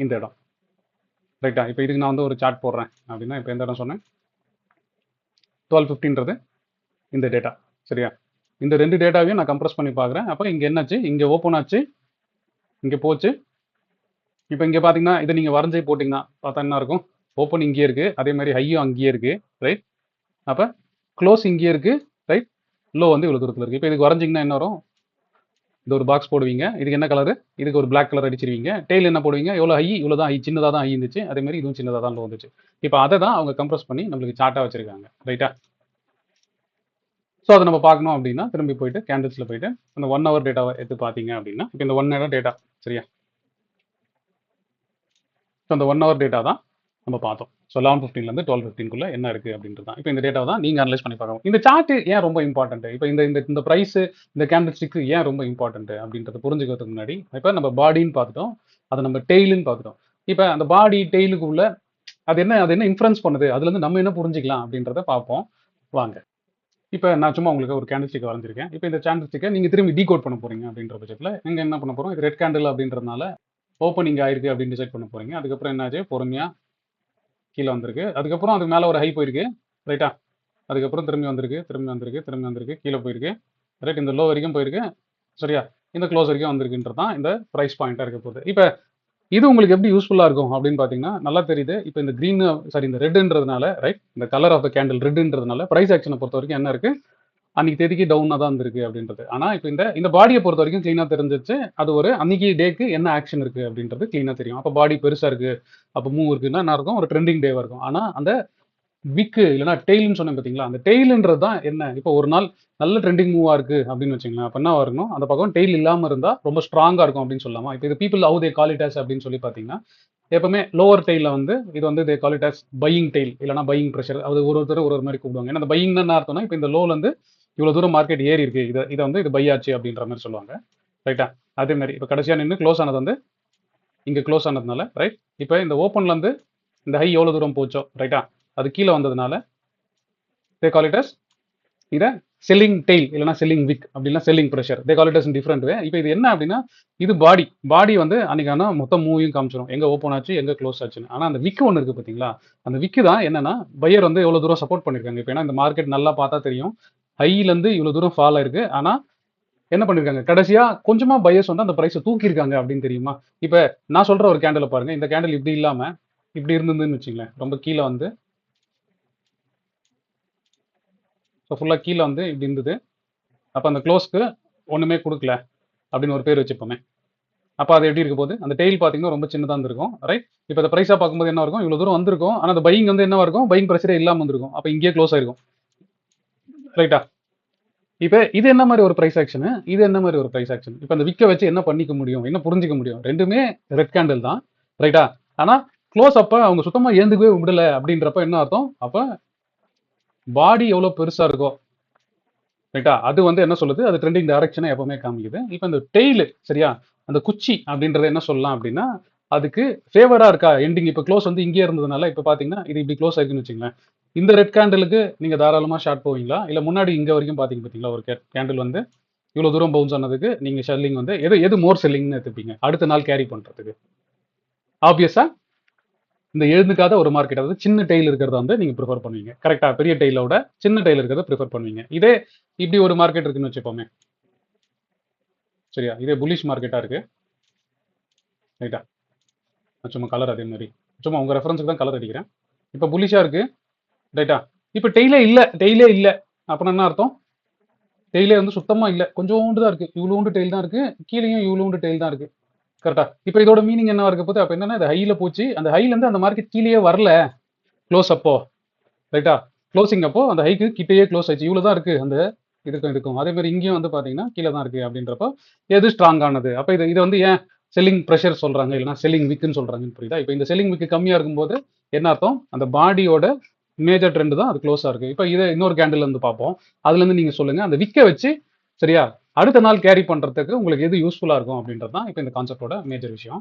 இந்த இடம், ரைட்டா? இப்போ இதுக்கு நான் வந்து ஒரு சார்ட் போடுறேன் அப்படின்னா இப்போ எந்த இடம் சொன்னேன், 12:15ன்றது இந்த டேட்டா. சரியா? இந்த 2 டேட்டாவையும் நான் கம்ப்ரஸ் பண்ணி பார்க்குறேன். அப்ப இங்க என்னாச்சு? இங்க ஓப்பன் ஆச்சு. இங்க போச்சு. இப்ப இங்க பார்த்தீங்கன்னா, இத நீங்க வரைஞ்சே போட்டீங்கன்னா, பார்த்தா என்ன இருக்கும்? ஓப்பன் இங்கேயே இருக்கு. அதே மாரி ஹையும் அங்கேயே இருக்கு. ரைட்? அப்ப க்ளோஸ் இங்கேயே இருக்கு. ரைட்? லோ வந்து இவ்வளோ தூரத்துல இருக்கு. இப்ப இதுக்கு வரைஞ்சீங்கன்னா என்ன வரும்? இது ஒரு பாக்ஸ் போடுவீங்க. இதுக்கு என்ன கலரு? இதுக்கு ஒரு பிளாக் கலர் அடிச்சிருவீங்க. டெய்ல் என்ன போடுவீங்க? எவ்வளோ ஹை? இவ்வளோ தான் ஹை. சின்னதா தான் ஹை இருந்துச்சு. அதே மாரி இதுவும் சின்னதா தான் லோ வந்துச்சு. இப்ப அத தான் அவங்க கம்ப்ரஸ் பண்ணி நம்மளுக்கு சார்ட்டா வச்சிருக்காங்க. ரைட்டா? ஸோ அத நம்ம பார்க்கணும் அப்படின்னா, திரும்பி போயிட்டு கேண்டில்ஸ்ல போயிட்டு, அந்த 1 ஹவர் டேட்டாவ எடுத்து பார்த்தீங்க அப்படின்னா, இப்ப இந்த 1 ஹவர் டேட்டா சரியா? ஸோ அந்த 1 ஹவர் டேட்டா தான் நம்ம பார்த்தோம். ஸோ 11:15லேருந்து 12:15க்குள்ள என்ன இருக்கு அப்படின்றது தான். இப்ப இந்த டேட்டாவ தான் நீங்க அனலைஸ் பண்ணி பார்க்கணும். இந்த சார்ட் ஏன் ரொம்ப இம்பார்ட்டன்ட்? இப்ப இந்த இந்த இந்த பிரைஸ், இந்த கேண்டில் ஸ்டிக் ஏன் ரொம்ப இம்பார்ட்டன்ட் அப்படின்றத புரிஞ்சுக்கிறதுக்கு முன்னாடி, இப்ப நம்ம பாடின்னு பார்த்துட்டோம். அத நம்ம டெய்ல்ன்னு பார்த்துட்டோம். இப்ப அந்த பாடி, டெய்லுக்குள்ள அது என்ன இன்ஃப்ளூயன்ஸ் பண்ணுது? அதுலேருந்து நம்ம என்ன புரிஞ்சுக்கலாம் அப்படின்றத பார்ப்போம். வாங்க. இப்ப நான் சும்மா உங்களுக்கு ஒரு கேண்டில் ஸ்டிக் வரைஞ்சிருக்கேன். இப்ப இந்த கேண்டில் ஸ்டிக்க நீங்க திரும்பி டீகோட் பண்ண போறீங்க அப்படின்ற பட்சத்துல, நீங்க என்ன பண்ண போறோம்? இது ரெட் கேண்டில் அப்படின்றதுனால ஓப்பன் இங்க ஆயிருக்கு அப்படின்னு டிசைட் பண்ண போறீங்க. அதுக்கப்புறம் என்னாச்சு? பொறுமையா கீழ வந்திருக்கு. அதுக்கப்புறம் அதுக்கு மேல ஒரு ஹை போயிருக்கு. ரைட்டா? அதுக்கப்புறம் திரும்பி வந்திருக்கு, திரும்பி வந்திருக்கு, திரும்பி வந்திருக்கு, கீழ போயிருக்கு. ரைட்? இந்த லோ வரைக்கும் போயிருக்கு. சரியா? இந்த க்ளோஸ் வரைக்கும் வந்திருக்குன்றது தான் இந்த பிரைஸ் பாயிண்ட்டா இருக்க போகுது. இப்ப இது உங்களுக்கு எப்படி யூஸ்ஃபுல்லா இருக்கும் அப்படின்னு பார்த்தீங்கன்னா, நல்லா தெரியுது. இப்ப இந்த கிரீன் சாரி இந்த ரெட்ன்றதுனால ரைட்? இந்த கலர் ஆஃப் த கேண்டில் ரெட்ன்றதுனால பிரைஸ் ஆக்ஷன பொறுத்தவரைக்கும் என்ன இருக்கு? அன்னைக்கு தேதிக்கு டவுனா தான் இருந்திருக்கு அப்படின்றது. ஆனா இப்ப இந்த இந்த பாடிய பொறுத்தவரைக்கும் கிளீனா தெரிஞ்சிருச்சு. அது ஒரு அன்னைக்கு டேக்கு என்ன ஆக்ஷன் இருக்கு அப்படின்றது கிளீனா தெரியும். அப்ப பாடி பெருசா இருக்கு. அப்ப மூவ் இருக்குன்னா என்ன இருக்கும்? ஒரு ட்ரெண்டிங் டேவா இருக்கும். ஆனா அந்த விக்கு இல்லைன்னா டெய்ல்னு சொன்னேன் பார்த்தீங்களா? அந்த டெய்ல்ன்றது தான் என்ன? இப்போ ஒரு நாள் நல்ல ட்ரெண்டிங் மூவா இருக்கு அப்படின்னு வச்சுக்கங்களேன். அப்ப என்னவா இருக்கணும்? அந்த பக்கம் டெய்ல் இல்லாம இருந்தா ரொம்ப ஸ்ட்ராங்கா இருக்கும் அப்படின்னு சொல்லலாமா? இப்ப இது people how they call it as அப்படின்னு சொல்லி பார்த்தீங்கன்னா, எப்பவுமே லோவர் டெய்ல்ல வந்து இது வந்து they call it as buying tail இல்லைன்னா பையிங் பிரஷர். அது ஒருத்தர் ஒரு ஒரு மாரி கூப்பிடுவாங்க. ஏன்னா அந்த பையிங்னா என்ன அர்த்தம்னா, இப்ப இந்த லோல இருந்து இவ்வளவு தூரம் மார்க்கெட் ஏறி இருக்கு. இத வந்து இது பை ஆச்சு அப்படின்ற மாரி சொல்லுவாங்க. ரைட்டா? அதே மாரி இப்ப கடைசியா நின்னு க்ளோஸ் ஆனது வந்து இங்க க்ளோஸ் ஆனதுனால ரைட்? இப்ப இந்த ஓப்பன்ல இருந்து இந்த ஹை எவ்வளவு தூரம் போச்சோ ரைட்டா? அது கீழ வந்ததுனால தே கால் இட் அஸ் இத செல்லிங் டெய்ல் இல்லைன்னா செல்லிங் விக் அப்படின்னா selling pressure they call it as in different way. இப்போ இது என்ன அப்படின்னா இது பாடி பாடி வந்து அன்னைக்கான மொத்த மூவையும் காமிச்சிடும் எங்க ஓப்பன் ஆச்சு எங்க க்ளோஸ் ஆச்சுன்னு. ஆனா அந்த விக்கு ஒன்று இருக்கு பார்த்தீங்களா? அந்த விக்கு தான் என்னன்னா பையர் வந்து எவ்வளவு தூரம் சப்போர்ட் பண்ணிருக்காங்க. இப்போ ஏன்னா இந்த மார்க்கெட் நல்லா பார்த்தா தெரியும். ஹைல இருந்து இவ்வளவு தூரம் ஃபால் ஆயிருக்கு. ஆனா என்ன பண்ணிருக்காங்க கடைசியா கொஞ்சமா பையர்ஸ் வந்து அந்த பிரைஸை தூக்கியிருக்காங்க அப்படின்னு தெரியுமா? இப்ப நான் சொல்ற ஒரு கேண்டில் பாருங்க. இந்த கேண்டில் இப்படி இல்லாம இப்படி இருந்ததுன்னு வச்சுங்களேன். ரொம்ப கீழே வந்து ஸோ ஃபுல்லா கீழே வந்து இப்படி இருந்தது. அப்ப அந்த க்ளோஸ்க்கு ஒண்ணுமே கொடுக்கல அப்படின்னு ஒரு பேர் வச்சுப்போமே. அப்ப அது எப்படி இருக்க போகுது? அந்த டெய்ல் பார்த்தீங்கன்னா ரொம்ப சின்னதா இருந்திருக்கும். ரைட்? இப்ப இந்த பிரைஸா பார்க்கும்போது என்ன இருக்கும்? இவ்வளவு தூரம் வந்திருக்கும். ஆனா அந்த பையிங் வந்து என்னவா இருக்கும்? பையிங் பிரஷரே இல்லாம வந்திருக்கும். அப்ப இங்கேயே க்ளோஸ் ஆயிருக்கும். ரைட்டா? இப்ப இது என்ன மாதிரி ஒரு பிரைஸ் ஆக்ஷன்? இது என்ன மாதிரி ஒரு பிரைஸ் ஆக்ஷன்? இப்ப அந்த விக்க வச்சு என்ன பண்ணிக்க முடியும்? என்ன புரிஞ்சுக்க முடியும்? ரெண்டுமே ரெட் கேண்டில் தான். ரைட்டா? ஆனா க்ளோஸ் அப்ப அவங்க சுத்தமா ஏந்துக்கவே விடல அப்படின்றப்ப என்ன அர்த்தம்? அப்ப பாடி எவ்வளவு பெருசா இருக்கோ ரைட்டா? அது வந்து என்ன சொல்லுது? அது ட்ரெண்டிங் டைரக்ஷனை எப்பவுமே காமிக்குது. இப்ப இந்த டெய்ல் சரியா? அந்த குச்சி அப்படின்றத என்ன சொல்லலாம் அப்படின்னா, அதுக்கு ஃபேவரா இருக்கா எண்டிங் இப்ப க்ளோஸ் வந்து இங்கேயே இருந்ததுனால இப்ப பார்த்தீங்கன்னா, இது இப்படி க்ளோஸ் ஆயிருக்குன்னு வச்சுக்கங்களேன். இந்த ரெட் கேண்டிலுக்கு நீங்க தாராளமா ஷார்ட் போவீங்களா? இல்ல முன்னாடி இங்க வரைக்கும் பார்த்தீங்க பார்த்தீங்களா? ஒரு கேண்டில் வந்து இவ்வளவு தூரம் பவுன்ஸ் ஆனதுக்கு நீங்க ஷெல்லிங் வந்து எது எது மோர் செல்லிங்னு எடுத்துப்பீங்க? அடுத்த நாள் கேரி பண்றதுக்கு. ஆப்வியஸா இந்த எழுந்துக்காத ஒரு மார்க்கெட் அதாவது சின்ன டெய்ல் இருக்கிறத வந்து நீங்க ப்ரிஃபர் பண்ணுவீங்க. கரெக்ட்டா? பெரிய டெய்லோட சின்ன டெய்ல் இருக்கிறத ப்ரிஃபர் பண்ணுவீங்க. இதே இப்படி ஒரு மார்க்கெட் இருக்குன்னு வச்சுப்போமே. சரியா? இதே புல்லிஷ் மார்க்கெட்டா இருக்கு. ரைட்டா? நான் சும்மா கலர் அதே மாரி. சும்மா உங்க ரெஃபரன்ஸ்க்கு தான் கலர் அடிக்கிறேன். இப்ப புல்லிஷா இருக்கு. ரைட்டா? இப்ப டெய்லே இல்ல. அப்பன்னா என்ன அர்த்தம்? டெய்லே வந்து சுத்தமா இல்ல. கொஞ்சோண்டு தான் இருக்கு. இவ்வளோண்டு டெய்ல் தான் இருக்கு. கீழயும் இவ்வளோண்டு டெய்ல் தான் இருக்கு. கரெக்ட்டா? இப்ப இதோட மீனிங் என்னவா இருக்க போகுது? அப்ப என்னன்னா இது ஹைல போச்சு. அந்த ஹைல இருந்து அந்த மார்க்கெட் கீழயே வரல. க்ளோஸ் அப்போ. ரைட்டா? க்ளோசிங் அப்போ அந்த ஹைக்கு கிட்டயே க்ளோஸ் ஆயிடுச்சு. இவ்வளோ தான் இருக்கு. அந்த இதுக்கும். அதே மாரி இங்கேயும் வந்து பார்த்தீங்கன்னா, கீழ தான் இருக்கு அப்படின்றப்போ, எது ஸ்ட்ராங் ஆனது? அப்ப இத வந்து ஏன் செல்லிங் பிரஷர் சொல்றாங்க? இல்லன்னா செல்லிங் விக்ன்னு சொல்றாங்கன்னு புரியுதா? இப்ப இந்த செல்லிங் விக் கம்மியா இருக்கும்போது என்ன அர்த்தம்? அந்த பாடியோட மேஜர் ட்ரெண்ட் தான் அது க்ளோஸா இருக்கு. இப்ப இத இன்னொரு கேண்டில்ல இருந்து பார்ப்போம். அதுலருந்து நீங்க சொல்லுங்க. அந்த விக்க வச்சு சரியா? அடுத்த நாள் கேரி பண்றதுக்கு உங்களுக்கு எது யூஸ்ஃபுல்லா இருக்கும் அப்படின்றது தான் இப்ப இந்த கான்செப்ட்டோட மேஜர் விஷயம்.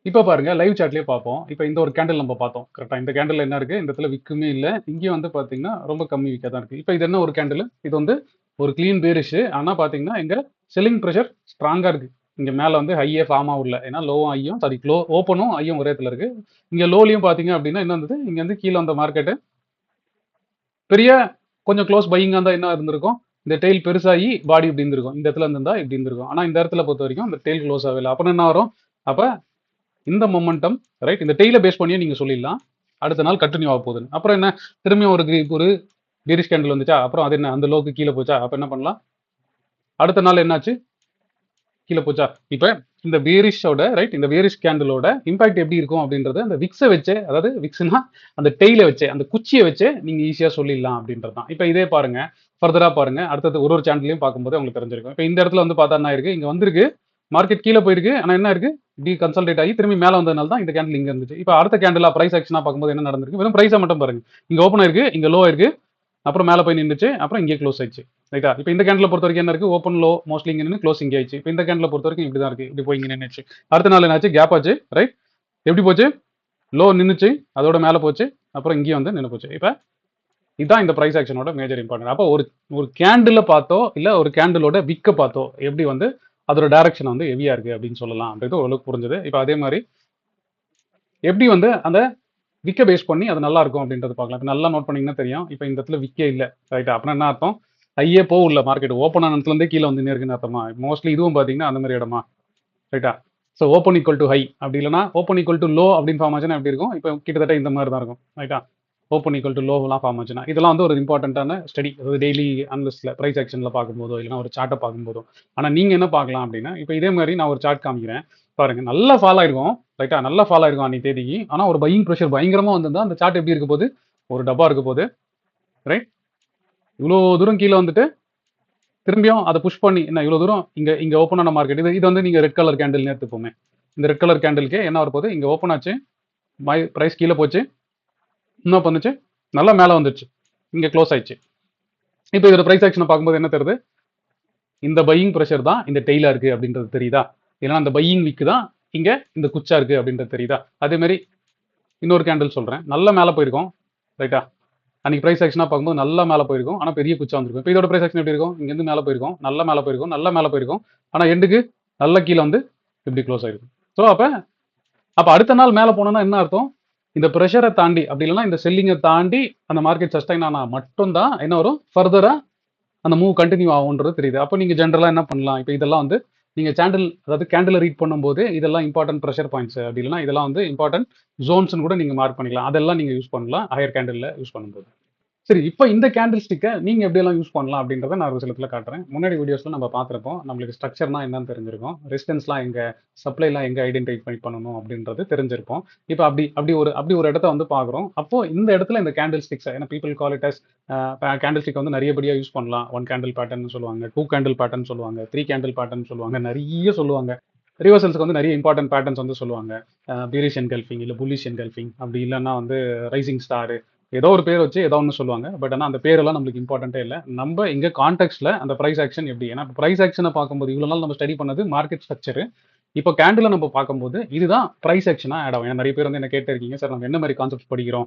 இப்ப பாருங்க லைவ் சாட்லயே பார்ப்போம். இப்ப இந்த ஒரு கேண்டில் நம்ம பார்த்தோம். கரெக்ட்டா? இந்த கேண்டில்ல என்ன இருக்கு? இந்த இடத்துல விக்குமே இல்ல. இங்கேயும் வந்து பார்த்தீங்கன்னா, ரொம்ப கம்மி விக்கா தான் இருக்கு. இப்ப இது என்ன ஒரு கேண்டில்? இது வந்து ஒரு கிளீன் பேரிஷ். ஆனா பார்த்தீங்கன்னா, இங்க செல்லிங் பிரஷர் ஸ்ட்ராங்கா இருக்கு. இங்க மேல வந்து ஹையே ஃபார்ம் ஆகல. ஏன்னா லோவும் ஹையும் சாரி ஓப்பனும் ஹையும் ஒரே இடத்துல இருக்கு. இங்க லோலயும் பார்த்தீங்க அப்படின்னா என்ன இருந்தது? இங்க வந்து கீழ வந்த மார்க்கெட் பெரிய கொஞ்சம் க்ளோஸ் பையிங்கா இருந்தா என்ன இருந்திருக்கும்? இந்த டெய்ல் பெருசாகி பாடி இப்படி இருந்திருக்கும், இந்த இடத்துல இருந்தா இப்படி இருந்திருக்கும். ஆனா இந்த இடத்துல பொறுத்த வரைக்கும் இந்த டெய்ல் க்ளோஸ் ஆகல. அப்ப என்ன வரும்? அப்ப இந்த மொமெண்டம் ரைட், இந்த டெய்ல பேஸ் பண்ணியே நீங்க சொல்லிடலாம் அடுத்த நாள் கண்டினியூ ஆக போகுதுன்னு. அப்புறம் என்ன, திரும்பியும் ஒரு பீரிஷ் கேண்டில் வந்துச்சா, அப்புறம் அது என்ன அந்த லோக்கு கீழே போச்சா, அப்ப என்ன பண்ணலாம், அடுத்த நாள் என்னாச்சு, கீழே போச்சா. இப்ப இந்த பேரிஷோட ரைட், இந்த பேரிஷ் கேண்டிலோட இம்பாக்ட் எப்படி இருக்கும் அப்படின்றது அந்த விக்ஸை வச்சு, அதாவது விக்ஸ்னா அந்த டெய்ல வச்சு, அந்த குச்சியை வச்சு நீங்க ஈஸியா சொல்லிடலாம் அப்படின்றது தான். இப்ப இதே பாருங்க, ஃபர்தரா பாருங்க, அடுத்தது ஒரு சேனல்லையும் பார்க்கும்போது உங்களுக்கு தெரிஞ்சிருக்கும். இப்ப இந்த இடத்துல வந்து பார்த்தா என்ன இருக்கு, இங்க வந்திருக்கு, மார்க்கெட் கீழே போயிருக்கு, ஆனா என்ன இருக்கு, டி கன்சல்டேட் ஆகி திரும்பி மேல வந்ததுனால தான் இந்த கேண்டில் இங்க இருந்துச்சு. இப்ப அடுத்த கேண்டிலா பிரைஸ் ஆக்ஷனா பார்க்கும்போது என்ன நடந்திருக்கு, வெறும் பிரைஸை மட்டும் பாருங்க, இங்க ஓப்பன் ஆயிருக்கு, இங்க லோ ஆயிருக்கு, அப்புறம் மேலே போய் நின்றுச்சு, அப்புறம் இங்கே க்ளோஸ் ஆயிடுச்சு. ரைட்டா. இப்போ இந்த கேண்டில் பொறுத்த வரைக்கும் என்ன இருக்கு, ஓப்பன் லோ மோஸ்ட்லி இங்கே நின்று க்ளோஸ் இங்கே ஆயிடுச்சு. இப்போ இந்த கேண்டில் பொறுத்த வரைக்கும் இப்படி தான் இருக்கு, இப்படி போய் இங்கே நின்றுச்சு. அடுத்த நாள் என்னாச்சு, கேப் ஆச்சு. ரைட், எப்படி போச்சு, லோ நின்றுச்சு, அதோட மேலே போச்சு, அப்புறம் இங்கேயும் வந்து நின்று போச்சு. இப்போ இதுதான் இந்த பிரைஸ் ஆக்ஷனோட மேஜர் இம்பார்ட்டன்ட். அப்போ ஒரு கேண்டில் பார்த்தோ இல்லை ஒரு கேண்டிலோட விக்க பார்த்தோ எப்படி வந்து அதோட டைரக்ஷன் வந்து ஹெவியா இருக்கு அப்படின்னு சொல்லலாம் அப்படின்றது ஓரளவுக்கு புரிஞ்சது. இப்போ அதே மாதிரி எப்படி வந்து அந்த விக்க பேஸ் பண்ணி அது நல்லா இருக்கும் அப்படின்றது பார்க்கலாம். இப்போ நல்லா நோட் பண்ணீங்கன்னா தெரியும். இப்போ இந்த இடத்துல விக்கே இல்லை, ரைட்டா. அப்படின்னா என்ன அர்த்தம், ஹையே போகல, மார்க்கெட் ஓப்பன் ஆன இடத்துலேருந்தே கீழே வந்து இருக்குன்னு அர்த்தமா. மோஸ்ட்லி இதுவும் பார்த்தீங்கன்னா அந்த மாதிரி இடமா, ரைட்டா. So open equal to high அப்படி இல்லைனா ஓப்பன் ஈக்குவல் டு லோ அப்படின்னு ஃபார்ம் ஆச்சுன்னா எப்படி இருக்கும், இப்போ கிட்டத்தட்ட இந்த மாதிரி தான் இருக்கும், ரைட்டா. ஓப்பன் ஈக்குவல் டு லோவெலாம் ஃபார்ம் ஆச்சுன்னா இதெல்லாம் வந்து ஒரு இம்பார்ட்டண்ட்டான ஸ்டடி, அதாவது டெய்லி அனலிஸ்ட்டில் ப்ரைஸ் ஆக்ஷனில் பார்க்கும்போதோ இல்லைனா ஒரு சார்ட்டை பார்க்கும்போதோ. ஆனால் நீங்கள் என்ன பார்க்கலாம் அப்படின்னா, இப்போ இதே மாதிரி நான் ஒரு சார்ட் காமிக்கிறேன் பாருங்க, நல்லா ஃபால் ஆயிருக்கும், ரைட்டா, நல்லா ஃபால் ஆயிருக்கும் அன்னைக்கு தேதிக்கு. ஆனால் ஒரு பையிங் ப்ரெஷர் பயங்கரமாக வந்திருந்தா அந்த சார்ட் எப்படி இருக்க போகுது, ஒரு டப்பா இருக்க போகுது, ரைட். இவ்வளோ தூரம் கீழே வந்துட்டு திரும்பியும் அதை புஷ் பண்ணி என்ன இவ்வளோ தூரம் இங்கே இங்கே ஓப்பன் ஆன மார்க்கெட், இது வந்து நீங்கள் ரெட் கலர் கேண்டில் எடுத்துப்போமே, இந்த ரெட் கலர் கேண்டிலுக்கு என்ன வரப்போகுது, இங்கே ஓப்பன் ஆச்சு, ப்ரைஸ் கீழே போச்சு, என்ன பண்ணுச்சு, நல்லா மேலே வந்துச்சு, இங்கே க்ளோஸ் ஆயிடுச்சு. இப்போ இதோட ப்ரைஸ் ஆக்ஷனை பார்க்கும்போது என்ன தெரியுது, இந்த பையிங் ப்ரெஷர் தான் இந்த டெய்லா இருக்கு அப்படின்றது தெரியுதா, இல்லைனா அந்த பையிங் விக்கு தான் இங்கே இந்த குச்சா இருக்கு அப்படின்றது தெரியுதா. அதே மாதிரி இன்னொரு கேண்டில் சொல்கிறேன், நல்லா மேலே போயிருக்கோம், ரைட்டா. அன்னைக்கு ப்ரைஸ் ஆக்ஷனாக பார்க்கும்போது நல்லா மேலே போயிருக்கும், ஆனால் பெரிய குச்சா வந்துருக்கும். இப்போ இதோட ப்ரைஸ் ஆக்ஷன் எப்படி இருக்கும், இங்கேருந்து மேலே போயிருக்கும், நல்லா மேலே போயிருக்கும், நல்லா மேலே போயிருக்கும், ஆனால் எண்டுக்கு நல்ல கீழே வந்து இப்படி க்ளோஸ் ஆயிருக்கும். ஸோ அப்போ அடுத்த நாள் மேலே போனோம்னா என்ன அர்த்தம், இந்த ப்ரெஷரை தாண்டி அப்படி இல்லைன்னா இந்த செல்லிங்கை தாண்டி அந்த மார்க்கெட் சஸ்டைன் ஆனால் மட்டும்தான் என்ன வரும், ஃபர்தராக அந்த மூவ் கண்டினியூ ஆகுன்றது தெரியுது. அப்போ நீங்கள் ஜென்ரலாக என்ன பண்ணலாம், இப்போ இதெல்லாம் வந்து நீங்கள் அதாவது கேண்டில் ரீட் பண்ணும்போது இதெல்லாம் இம்பார்ட்டன்ட் ப்ரெஷர் பாயிண்ட்ஸ் அப்படி இல்லைன்னா இதெல்லாம் வந்து இம்பார்ட்டன்ட் ஜோன்ஸ்னு கூட நீங்கள் மார்க் பண்ணிக்கலாம். அதெல்லாம் நீங்கள் யூஸ் பண்ணலாம் ஹையர் கேண்டில் யூஸ் பண்ணும்போது. சரி, இப்போ இந்த கேண்டில் ஸ்டிக்கை நீங்கள் எப்படியெல்லாம் யூஸ் பண்ணலாம் அப்படின்றத நான் ஒரு சிலத்தில் காட்டுறேன். முன்னாடி வீடியோஸில் நம்ம பார்த்துருப்போம், நம்மளுக்கு ஸ்ட்ரக்சர்னா என்னன்னு தெரிஞ்சிருக்கும், ரெசிஸ்டன்ஸ்லாம் எங்கே, சப்ளைலாம் எங்கே ஐடென்டிஃபை பண்ணணும் அப்படின்றது தெரிஞ்சிருப்போம். இப்போ அப்படி ஒரு இடத்த வந்து பார்க்குறோம். அப்போ இந்த இடத்துல இந்த கேண்டில் ஸ்டிக்ஸை, ஏன்னா people call it as candle stick வந்து நிறையபடியாக யூஸ் பண்ணலாம். 1 கேண்டில் பேட்டர்ன் சொல்லுவாங்க, 2 கேண்டில் பேட்டர்ன் சொல்லுவாங்க, 3 கேண்டில் பேட்டர்ன் சொல்லுவாங்க, நிறைய சொல்லுவாங்க. ரிவர்சல்ஸ்க்கு வந்து நிறைய இம்பார்ட்டன்ட் பேட்டர்ன்ஸ் வந்து சொல்லுவாங்க. பீரிஷ் என்கல்ஃபிங் இல்லை புல்லிஷ் என்கல்ஃபிங் அப்படி இல்லைன்னா வந்து ரைசிங் ஸ்டாரு, ஏதோ ஒரு பேர் வச்சு ஏதோ ஒன்று சொல்லுவாங்க. பட் ஆனால் அந்த பேரெல்லாம் நம்மளுக்கு இம்பார்ட்டன்ட்டே இல்லை. நம்ம இங்கே கான்டெக்ட்ல அந்த ப்ரைஸ் ஆக்ஷன் எப்படி, ஏன்னா ப்ரைஸ் ஆக்ஷனை பார்க்கும்போது இவ்வளோ நாள் நம்ம ஸ்டடி பண்ணது மார்க்கெட் ஸ்ட்ரக்சர். இப்போ கேண்டில் நம்ம பார்க்கும்போது இதுதான் ப்ரைஸ் ஆக்ஷனாக ஆட் ஆகும். ஏன்னா நிறைய பேர் வந்து என்ன கேட்டிருக்கீங்க, சார் நம்ம என்ன மாதிரி கான்செப்ட் படிக்கிறோம்,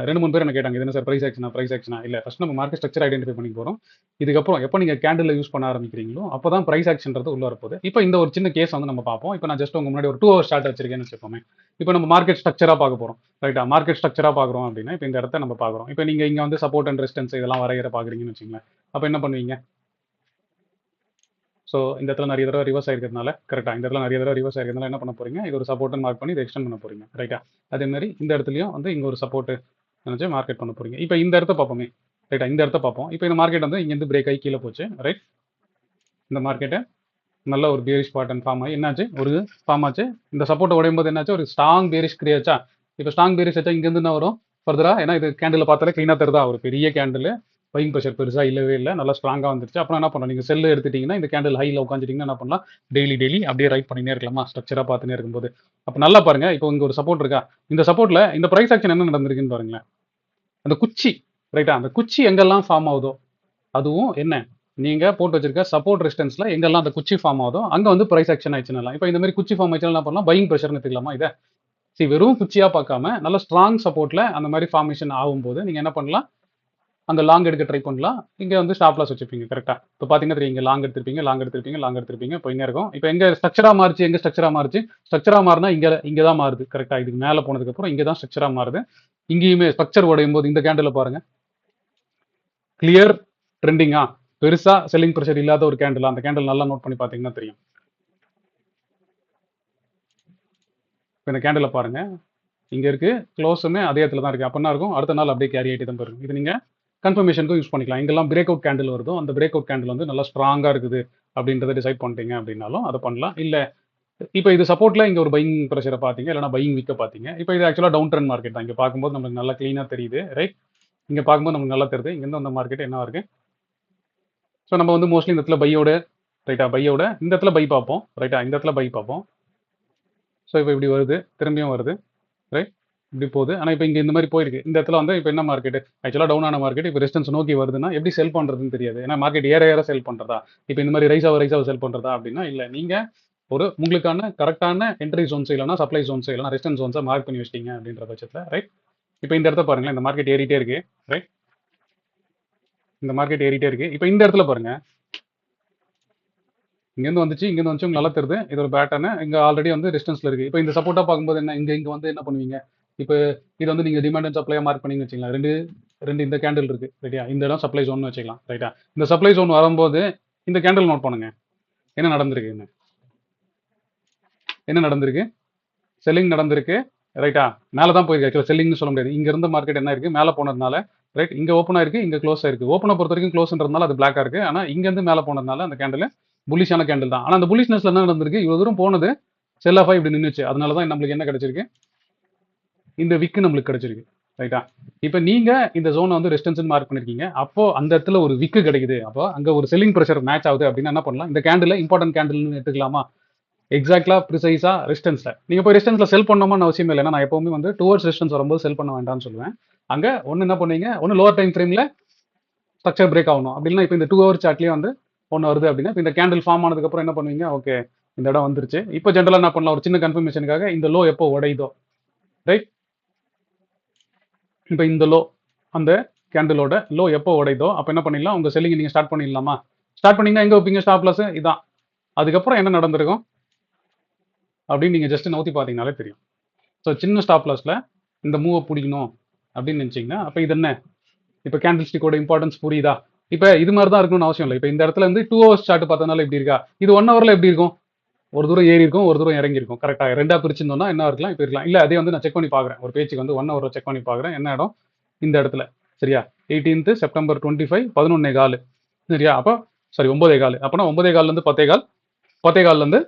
2-3 பேர் என்ன கேட்டாங்க, இது என்ன சார் ப்ரைஸ் ஆக்ஷனா இல்லை, ஃபர்ஸ்ட் நம்ம மார்க்கெட் ஸ்ட்ரக்சர் ஐடென்டிஃபை பண்ணி போகிறோம். இதுக்கப்புறம் எப்போ நீங்கள் கேண்டில் யூஸ் பண்ண ஆரம்பிக்கிறீங்களோ அப்போ தான் ப்ரைஸ் ஆக்ஷன்றது உள்ள வரப்போகுது. இப்போ இந்த ஒரு சின்ன கேஸ் வந்து நம்ம பார்ப்போம். இப்போ நான் ஜஸ்ட் உங்க முன்னாடி ஒரு 2 ஹவர் ஸ்டார்ட் வச்சிருக்கேன்னு வச்சுக்கோமே. இப்போ நம்ம மார்க்கெட் ஸ்ட்ரக்சராக பார்க்க போகிறோம், ரைட்டா. மார்க்கெட் ஸ்ட்ரக்சராக பார்க்குறோம் அப்படின்னா இப்போ இந்த இடத்த நம்ம பார்க்குறோம். இப்போ நீங்கள் இங்கே வந்து சப்போர்ட் அண்ட் ரெசிஸ்டன்ஸ் இதெல்லாம் வரைகிற பார்க்குறீங்கன்னு வச்சுங்களேன். அப்போ என்ன பண்ணுவீங்க, ஸோ இந்த இடத்துல நிறைய தடவை ரிவர்ஸ் ஆயிருக்கிறதுனால, கரெக்டாக இந்த இடத்துல நிறைய தடவை ரிவர்ஸ் ஆயிருக்கிறதுனால என்ன பண்ண போறீங்க, இது ஒரு சப்போர்ட்னு மார்க் பண்ணி இதை எக்ஸ்டெண்ட் பண்ண போறீங்க, ரைட்டா. அதே மாதிரி இந்த இடத்துலையும் வந்து இங்கே ஒரு சப்போர்ட் நினச்சி மார்க்கெட் பண்ண போறீங்க. இப்போ இந்த இடத்த பார்ப்போமே, ரைட்டா. இந்த இடத்த பார்ப்போம். இப்போ இந்த மார்க்கெட் வந்து இங்கேருந்து பிரேக் ஆகி கீழே போச்சு, ரைட். இந்த மார்க்கெட்டை நல்ல ஒரு பேரிஷ் பேட்டர்ன் ஃபார்ம் ஆகி என்னாச்சு, ஒரு ஃபார்ம் ஆச்சு. இந்த சப்போர்ட்டை உடையும் போது என்னாச்சு, ஒரு ஸ்ட்ராங் பேரிஷ் கிரியாச்சா. இப்போ ஸ்ட்ராங் பேரிஷ் ஆச்சா, இங்கேருந்து என்ன வரும் ஃபர்தரா, ஏன்னா இது கேண்டில் பார்த்தாலே க்ளீனாக தருதா, ஒரு பெரிய கேண்டில், பையிங் ப்ரெஷர் பெருசாக இல்லவே இல்லை, நல்லா ஸ்ட்ராங்காக வந்துருச்சு. அப்புறம் என்ன பண்ணலாம், நீங்கள் செல்லு எடுத்துட்டீங்கன்னா இந்த கேண்டில் ஹையில் உட்காந்துட்டிங்கன்னா என்ன பண்ணலாம், டெய்லி அப்படியே ரைட் பண்ணினே இருக்கலாமா, ஸ்ட்ரக்சராக பார்த்துனே இருக்கும்போது. அப்போ நல்லா பாருங்க, இப்போ இங்கே ஒரு சப்போர்ட் இருக்கா, இந்த சப்போர்ட்டில் இந்த ப்ரைஸ் ஆக்ஷன் என்ன நடந்திருக்குன்னு பாருங்களேன். அந்த குச்சி, ரைட்டா, அந்த குச்சி எங்கெல்லாம் ஃபார்ம் ஆகுதோ, அதுவும் என்ன நீங்கள் போட்டு வச்சிருக்க சப்போர்ட் ரெசிஸ்டன்ஸில் எங்கெல்லாம் அந்த குச்சி ஃபார்ம் ஆகுதோ அங்கே வந்து ப்ரைஸ் ஆக்ஷன் ஆயிடுச்சுன்னா, இப்போ இந்த மாதிரி குச்சி ஃபார்ம் ஆயிடுச்சுன்னா என்ன பண்ணலாம், பையிங் ப்ரெஷர்னு எடுத்துக்கலாமா இதை. சரி, வெறும் குச்சியாக பார்க்காம நல்ல ஸ்ட்ராங் சப்போர்ட்டில் அந்த மாதிரி ஃபார்மேஷன் ஆகும்போது நீங்கள் என்ன பண்ணலாம், அந்த லாங் எடுக்க ட்ரை பண்ணலாம். இங்கே வந்து ஸ்டாப் லாஸ் வச்சுப்பீங்க, கரெக்டாக. இப்போ பார்த்தீங்கன்னா தெரியும், இங்கே லாங் எடுத்திருப்பீங்க போயினே இருக்கும். இப்போ எங்கே ஸ்ட்ரக்சராக மாறிச்சு, ஸ்ட்ரக்சராக மாறினா இங்கே தான் மாறுது, கரெக்டாக. இதுக்கு மேலே போனதுக்கப்புறம் இங்கே தான் ஸ்ட்ரக்சராக மாறுது. இங்கேயுமே ஸ்ட்ரக்சர் உடையும் போது இந்த கேண்டில் பாருங்க, கிளியர் ட்ரெண்டிங்கா, பெருசா செல்லிங் ப்ரெஷர் இல்லாத ஒரு கேண்டில், அந்த கேண்டில் நல்லா நோட் பண்ணி பார்த்தீங்கன்னா தெரியும். இப்போ இந்த கேண்டிலை பாருங்க, இங்க இருக்கு, க்ளோஸுமே அதே இடத்துல தான் இருக்கு. அப்ப என்ன இருக்கும், அடுத்த நாள் அப்படியே கேரி ஆகிட்டு தான் போயிருக்கும். இது நீங்க கன்ஃபர்மேஷனுக்கும் யூஸ் பண்ணிக்கலாம். எங்கெல்லாம் பிரேக் அவுட் கேண்டில் வருதோ அந்த பிரேக் அவுட் கேண்டில் வந்து நல்லா ஸ்ட்ராங்கா இருக்குது அப்படின்றத டிசைட் பண்ணிட்டீங்க அப்படின்னாலும் அதை பண்ணலாம். இல்ல இப்போ இது சப்போர்ட்ல இங்க ஒரு பையிங் ப்ரெஷரை பார்த்தீங்க, இல்லைனா பையிங் விக்க பார்த்தீங்க. இப்போ இது ஆக்சுவலா டவுன் ட்ரெண்ட் மார்க்கெட் தான். இங்க பார்க்கும்போது நமக்கு நல்லா கிளீனா தெரியுது, ரைட்? இங்க பார்க்கும்போது நமக்கு நல்லா தெரியுது. இங்க இருந்து அந்த மார்க்கெட் என்ன இருக்கு. ஸோ நம்ம வந்து மோஸ்ட்லி இந்த இடத்துல பையோட, ரைட்டா, பையோட இந்த இடத்துல பை பார்ப்போம், ரைட்டா, இந்த இடத்துல பை பார்ப்போம். ஸோ இப்போ இப்படி வருது, திரும்பியும் வருது, ரைட், இப்படி போகுது. ஆனால் இப்போ இங்கே இந்த மாதிரி போயிருக்கு. இந்த இடத்துல வந்து இப்போ என்ன மார்க்கெட், ஆக்சுவலாக டவுன் ஆன மார்க்கெட் இப்போ ரெசிஸ்டன்ஸ் நோக்கி வருதுன்னா எப்படி செல் பண்ணுறதுன்னு தெரியாது. ஏன்னா மார்க்கெட் ஏற ஏற செல் பண்ணுறதா, இப்போ இந்த மாதிரி ரைஸாக செல் பண்ணுறதா அப்படின்னா இல்லை. நீங்கள் ஒரு உங்களுக்கான கரெக்டான என்ட்ரி ஜோன்ஸ் இல்லைனா சப்ளை ஜோன்ஸ் இல்லைனா ரெசிஸ்டன்ஸ் ஜோன்ஸை மார்க் பண்ணி வச்சிட்டீங்க அப்படின்ற பட்சத்தில், ரைட். இப்போ இந்த இடத்த பாருங்களேன், இந்த மார்க்கெட் ஏறிட்டே இருக்கு, ரைட். இந்த மார்க்கெட் ஏறிட்டே இருக்கு. இப்போ இந்த இடத்துல பாருங்க, இங்கேருந்து வந்துச்சு, இங்கேருந்து வந்துச்சு, உங்களுக்கு நல்லா தெரியுது. இது ஒரு பேட்டர்னு, இங்கே ஆல்ரெடி வந்து ரெசிஸ்டன்ஸ்ல இருக்கு. இப்போ இந்த சப்போர்ட்டாக பார்க்கும்போது என்ன, இங்கே வந்து என்ன பண்ணுவீங்க, இப்போ இது வந்து நீங்கள் டிமாண்ட் அண்ட் சப்ளையாக மார்க் பண்ணிங்கன்னு வச்சுக்கலாம். ரெண்டு இந்த கேண்டில் இருக்கு, ரைட்டா, இந்த இடம் சப்ளை ஜோன் வச்சுக்கலாம், ரைட்டா. இந்த சப்ளை ஜோன் வரும்போது இந்த கேண்டில் நோட் பண்ணுங்க, என்ன நடந்திருக்கு, என்ன நடந்திருக்கு, செல்லிங் நடந்திருக்கு, ரைட்டா. மேலே தான் போயிருக்கு. ஆக்சுவலாக செல்லிங்னு சொல்ல முடியாது. இங்க இருந்த மார்க்கெட் என்ன இருக்கு, மேலே போனதுனால, ரைட், இங்க ஓப்பன் ஆயிருக்கு, இங்க க்ளோஸ் ஆயிருக்கு. ஓப்பனை பொறுத்த வரைக்கும் க்ளோஸ்ன்றதுனால அது பிளாக்கா இருக்கு. ஆனா இங்க இருந்து மேலே போனதுனால அந்த கேண்டில் புல்லிஷான கேண்டில் தான். ஆனா அந்த புல்லிஷ்னஸ்ல என்ன நடந்திருக்கு, இவ்வளவு தூரம் போனது செல் ஆஃப் ஆகி இப்படி நின்றுச்சு. அதனால தான் நம்மளுக்கு என்ன கிடைச்சிருக்கு, இந்த விக்கு நம்மளுக்கு கிடைச்சிருக்கு, ரைட்டா. இப்போ நீங்க இந்த ஜோனை வந்து ரெசிஸ்டன்ஸ் மார்க் பண்ணிருக்கீங்க. அப்போ அந்த இடத்துல ஒரு விக்கு கிடைக்குது. அப்போ அங்க ஒரு செல்லிங் ப்ரெஷர் மேட்ச் ஆகுது அப்படின்னா என்ன பண்ணலாம், இந்த கேண்டில் இம்பார்ட்டன்ட் கேண்டில்னு எடுத்துக்கலாமா. எக்ஸாக்ட்லா ப்ரிசைஸா ரெசிஸ்டன்ஸ்ல நீங்க போய் ரெசிஸ்டன்ஸ்ல செல் பண்ணணும்னு அவசியம் இல்லை. ஏன்னா நான் எப்பவுமே வந்து டுவர்ட்ஸ் ரெசிஸ்டன்ஸ் வரும்போது செல் பண்ண வேண்டாம்னு சொல்லுவேன். அங்க ஒன்னு என்ன பண்ணுவீங்க, ஒன்னு லோவர் டைம் ஃப்ரேம்ல ஸ்ட்ரக்சர் பிரேக் ஆகணும். அப்படின்னா இப்போ இந்த 2 ஹவர் சார்ட்லயே வந்து ஒன்று வருது அப்படின்னா இப்போ இந்த கேண்டில் ஃபார்ம் ஆனதுக்கு அப்புறம் என்ன பண்ணுவீங்க, ஓகே இந்த இடம் வந்துருச்சு. இப்போ ஜென்ரலா என்ன பண்ணலாம், ஒரு சின்ன கன்ஃபர்மேஷனுக்காக இந்த லோ எப்போ உடையுதோ, ரைட். இப்போ இந்த லோ, அந்த கேண்டிலோட லோ எப்போ உடையுதோ அப்போ என்ன பண்ணிடலாம், உங்க செல்லிங் நீங்க ஸ்டார்ட் பண்ணிடலாமா. ஸ்டார்ட் பண்ணீங்கன்னா எங்க வைப்பீங்க, ஸ்டாப் லாஸ் இதான். அதுக்கப்புறம் என்ன நடந்திருக்கும் அப்படின்னு நீங்க ஜஸ்ட் நோத்தி பார்த்தீங்கனாலே தெரியும். ஸோ சின்ன ஸ்டாப் லாஸ்ல இந்த மூவை பிடிக்கணும் அப்படின்னு நினைச்சீங்கன்னா அப்போ இது என்ன, இப்போ கேண்டில் ஸ்டிக்கோட இம்பார்ட்டன்ஸ் புரியுதா. இப்போ இது மாதிரி தான் இருக்கணும்னு அவசியம் இல்லை. இப்போ இந்த இடத்துல இருந்து 2 ஹவர்ஸ் சார்ட் பார்த்தனால எப்படி இருக்கா, இது 1 ஹவர்ல எப்படி இருக்கும், ஒரு தூரம் ஏறி இருக்கும், ஒரு தூரம் இறங்கி இருக்கும். கரெக்டாக ரெண்டா பிரிச்சிருந்தோம்னா என்ன இருக்கலாம், இப்போ இருக்கலாம். இல்லை அதே வந்து நான் செக் பண்ணி பார்க்குறேன், ஒரு பேச்சுக்கு வந்து 1 ஹவர் செக் பண்ணி பார்க்குறேன், என்ன இடம் இந்த இடத்துல, சரியா. 18th September 25 11:15, சரியா. அப்போ சாரி 9:15, அப்போனா 9:15 10:15, 10:15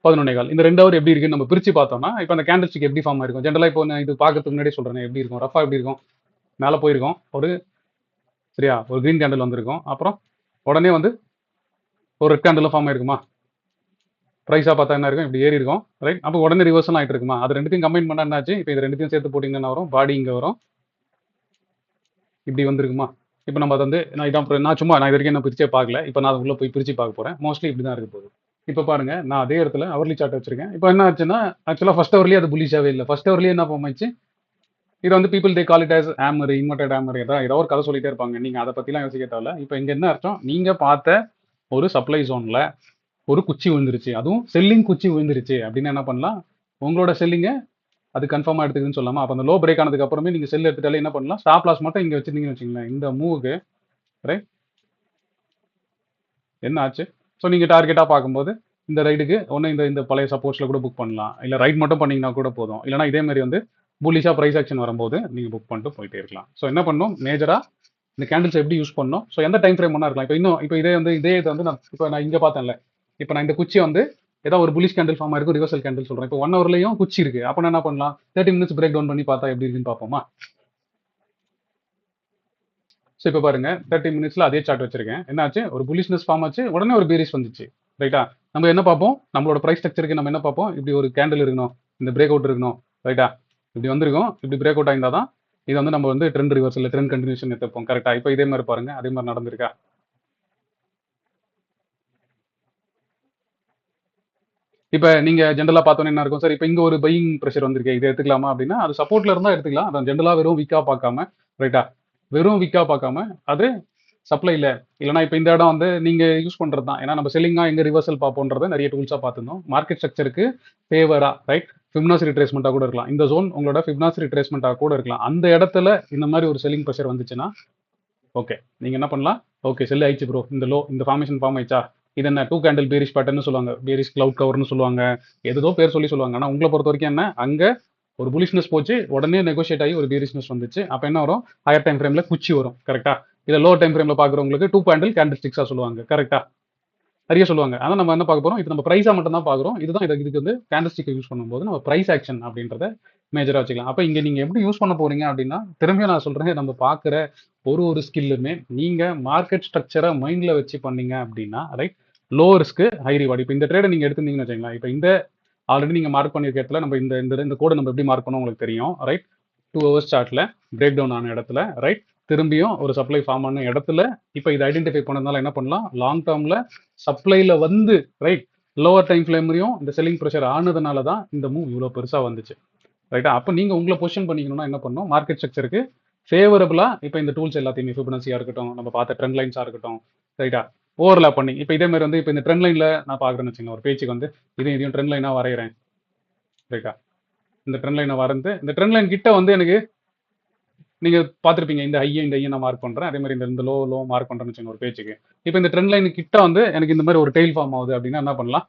11:15, இந்த 2 ஹவர் எப்படி இருக்குன்னு நம்ம பிரிச்சு பார்த்தோம்னா இப்போ அந்த கேண்டில் ஸ்டிக் எப்படி ஃபார்ம் ஆயிருக்கும். ஜென்ரலா இப்போ நான் இது பார்க்கறதுக்கு முன்னாடி சொல்றேன் எப்படி இருக்கும், ரஃபா எப்படி இருக்கும், மேலே போயிருக்கும் ஒரு, சரியா, ஒரு கிரீன் கேண்டில் வந்திருக்கும். அப்புறம் உடனே வந்து ஒரு ரெட் கேண்டில் ஃபார்ம் ஆயிருக்குமா, ப்ரைஸாக பார்த்தா என்ன இருக்கும், இப்படி ஏறி இருக்கும், ரைட். அப்போ உடனே ரிவர்சல் ஆகிட்டு இருக்குமா. அது ரெண்டுத்தையும் கம்பைன் பண்ணா என்னாச்சு, இப்போ இது ரெண்டுத்தையும் சேர்த்து போட்டிங்கன்னா வரும், பாடி இங்கே வரும், இப்படி வந்திருக்குமா. இப்போ நம்ம அதை வந்து நான் சும்மா நான் இது வரைக்கும் நான் பிரிச்சே பார்க்கல. இப்போ நான் உள்ள போய் பிரிச்சு பார்க்க போறேன். மோஸ்ட்லி இப்படி தான் இருக்க போகுது. இப்போ பாருங்க, நான் அதே இடத்துல அவர்லி சார்ட் வச்சிருக்கேன். இப்போ என்ன ஆச்சுன்னா ஆக்சுவலாக ஃபர்ஸ்ட் ஹவர்லேயே அது புல்லிஷாவே இல்லை. ஃபர்ஸ்ட் ஹவர்லேயே என்ன போமாச்சு, இது வந்து people they call it as armour, inverted armour, ஏதோ ஒரு கதை சொல்லிட்டே இருப்பாங்க. நீங்க அதை பத்திலாம் யோசிக்க தேவையில்ல. இப்போ இங்க என்ன அர்த்தம், நீங்க பார்த்த ஒரு சப்ளை ஜோன்ல ஒரு குச்சி விழுந்துருச்சு, அதுவும் செல்லிங் குச்சி விழுந்துருச்சு அப்படின்னு என்ன பண்ணலாம், உங்களோட செல்லிங்க அது கன்ஃபார்மா எடுத்துக்குன்னு சொல்லாமா. அப்போ அந்த லோ பிரேக் ஆனதுக்கு அப்புறமே நீங்க செல் எடுத்துட்டாலே என்ன பண்ணலாம், ஸ்டாப் லாஸ் மட்டும் இங்க வச்சிருந்தீங்கன்னு வச்சுங்களேன், இந்த மூவுக்கு, ரைட், என்ன ஆச்சு. ஸோ நீங்க டார்கெட்டா பார்க்கும்போது இந்த ரைடுக்கு ஒன்று இந்த பழைய சப்போர்ட்ஸ்ல கூட புக் பண்ணலாம், இல்லை ரைட் மட்டும் பண்ணீங்கன்னா கூட போதும். இல்லைனா இதே மாதிரி வந்து புல்லிஷா ப்ரைஸ் ஆக்ஷன் வரும்போது நீங்க புக் பண்ணிட்டு போயிட்டே இருக்கலாம். ஸோ என்ன பண்ணணும், மேஜரா இந்த கேண்டில்ஸ் எப்படி யூஸ் பண்ணணும், ஸோ எந்த டைம் ஃப்ரேம் ஒன்றா இருக்கலாம். இப்போ இதே இது வந்து நான் இங்கே பார்த்தேன்ல, இப்போ நான் இந்த குச்சி வந்து ஏதாவது ஒரு புலிஷ் கேண்டில் ஃபார்ம் இருக்கும், ரிவர்சல் கேண்டில் சொல்றேன். இப்போ 1 ஹவர்லையும் குச்சி இருக்கு. அப்போ என்ன பண்ணலாம், 30 மினிட்ஸ் பிரேக் டவுன் பண்ணி பார்த்தா எப்படி இருக்குன்னு பார்ப்போமா. ஸோ இப்போ பாருங்க 30 மினிட்ஸ்ல அதே சார்ட் வச்சிருக்கேன். என்னாச்சு, ஒரு புலிஷ்னஸ் ஃபார்ம் ஆச்சு, உடனே ஒரு பீரிஷ் வந்துச்சு, ரைட்டா. நம்ம என்ன பார்ப்போம், நம்மளோட ப்ரைஸ் ஸ்ட்ரக்சருக்கு நம்ம என்ன பார்ப்போம், இப்படி ஒரு கேண்டில் இருக்கணும், இந்த பிரேக் அவுட் இருக்கணும், ரைட்டா. இப்படி வந்திருக்கும், இப்படி பிரேக் அவுட் ஆயிருந்தா தான் இது வந்து நம்ம வந்து ட்ரெண்ட் ரிவர்சல் ட்ரெண்ட் கண்டினியூஷன் எடுத்துப்போம், கரெக்டா. இப்போ இதே மாதிரி பாருங்க, அதே மாதிரி நடந்திருக்கா. இப்போ நீங்க ஜென்ரலா பார்த்தோன்னே என்ன இருக்கும் சார், இப்போ இங்க ஒரு பையிங் ப்ரெஷர் வந்திருக்கு, இதை எடுத்துக்கலாமா அப்படின்னா அது சப்போர்ட்ல இருந்தா எடுத்துக்கலாம். அதான் ஜென்ரலா வெறும் வீக்கா பார்க்காம, ரைட்டா, வெறும் வீக்கா பார்க்காம அது சப்ளை இல்லை. இல்லைனா இப்போ இந்த இடம் வந்து நீங்க யூஸ் பண்றது தான். ஏன்னா நம்ம செல்லிங்கா எங்க ரிவர்சல் பார்ப்போன்றதை நிறைய டூல்ஸா பார்த்துருந்தோம். மார்க்கெட் ஸ்ட்ரக்சருக்கு ஃபேவரா, ரைட், ஃபிப்னாசி ரிட்ரேஸ்மெண்ட்டாக கூட இருக்கலாம். இந்த ஜோன் உங்களோட ஃபிப்னாசி ரிட்ரேஸ்மெண்ட்டாக கூட இருக்கலாம். அந்த இடத்துல இந்த மாதிரி ஒரு செல்லிங் ப்ரெஷர் வந்துச்சுன்னா ஓகே, நீங்க என்ன பண்ணலாம், ஓகே செல் ஆயிடுச்சு ப்ரோ, இந்த ஃபார்மேஷன் ஃபார்ம் ஆயிடுச்சா, இது என்ன டூ கேண்டில் பேரிஷ் பேட்டர்னு சொல்லுவாங்க, பேரிஷ் கிளவுட் கவர்னு சொல்லுவாங்க, ஏதோ பேர் சொல்லுவாங்க. ஆனால் உங்களை பொறுத்த வரைக்கும் என்ன, அங்கே ஒரு புலிஷ்னஸ் போச்சு, உடனே நெகோஷியேட் ஆகி ஒரு பேரிஷ்னஸ் வந்துச்சு. அப்போ என்ன வரும், ஹையர் டைம் ஃப்ரேமில் குச்சி வரும். கரெக்டா? இதை லோ டைம் ஃப்ரேமில் பார்க்குறவங்களுக்கு டூ கேண்டில் கேண்டில் ஸ்டிக்ஸாக சொல்லுவாங்க. கரெக்டா? நிறைய சொல்லுவாங்க. அதான் நம்ம என்ன பார்க்க போகிறோம், இது நம்ம ப்ரைஸாக மட்டும் தான் பார்க்குறோம். இதுதான் இதுக்கு வந்து கேண்டில் ஸ்டிக் யூஸ் பண்ணும்போது நம்ம ப்ரைஸ் ஆக்ஷன் அப்படின்றத மேஜராக வச்சுக்கலாம். அப்போ இங்கே நீங்கள் எப்படி யூஸ் பண்ண போறீங்க அப்படின்னா, திரும்பியும் நான் சொல்கிறேன், நம்ம பார்க்குற ஒரு ஸ்கில்லுமே நீங்கள் மார்க்கெட் ஸ்ட்ரக்சரை மைண்டில் வச்சு பண்ணீங்க அப்படின்னா, right, low risk high reward. இப்போ இந்த ட்ரேடை நீங்கள் எடுத்துருந்தீங்கன்னு வச்சுக்கலாம். இப்போ இந்த ஆல்ரெடி நீங்கள் மார்க் பண்ணியிருக்க இடத்துல நம்ம இந்த கோடை நம்ம எப்படி மார்க் பண்ணோம் உங்களுக்கு தெரியும். ரைட், 2 hours சார்ட்டில் பிரேக் டவுன் ஆன இடத்துல, ரைட், திரும்பியும் ஒரு சப்ளை ஃபார்ம் ஆன இடத்துல இப்போ இதை ஐடென்டிஃபை பண்ணதுனால என்ன பண்ணலாம், லாங் டேர்மில் சப்ளைல வந்து, ரைட், லோவர் டைம் ஃப்ளேம்லையும் இந்த செல்லிங் ப்ரெஷர் ஆனதுனால தான் இந்த மூவ் இவ்வளோ பெருசாக வந்துச்சு. ரைட்டா? அப்போ நீங்கள் உங்களை பொசிஷன் பண்ணிக்கணும்னா என்ன பண்ணணும், மார்க்கெட் ஸ்ட்ரக்சருக்கு ஃபேவரபுளாக இப்போ இந்த டூல்ஸ் எல்லாத்தையுமே ஃபிபனாசியாக இருக்கட்டும், நம்ம பார்த்த ட்ரெண்ட் லைன்ஸாக இருக்கட்டும், ரைட்டா, ஓவர்லாப் பண்ணி இப்போ இதே மாதிரி வந்து இப்போ இந்த ட்ரெண்ட் லைனில் நான் பார்க்குறேன்னு வச்சுங்க, ஒரு பேச்சுக்கு வந்து இதையும் ட்ரெண்ட் லைனாக வரைகிறேன். ரைட்டா? இந்த ட்ரெண்ட் லைனை வரைந்து இந்த ட்ரெண்ட் லைன் கிட்ட வந்து எனக்கு நீங்கள் பார்த்துருப்பீங்க, இந்த ஐயை நான் மார்க் பண்ணுறேன், அதே மாதிரி இந்த லோ மார்க் பண்ணுறேன்னு வச்சுங்க ஒரு பேச்சுக்கு. இப்போ இந்த ட்ரெண்ட் லைன் கிட்ட வந்து எனக்கு இந்த மாதிரி ஒரு டெய்ல் ஃபார்ம் ஆகுது அப்படின்னா என்ன பண்ணலாம்,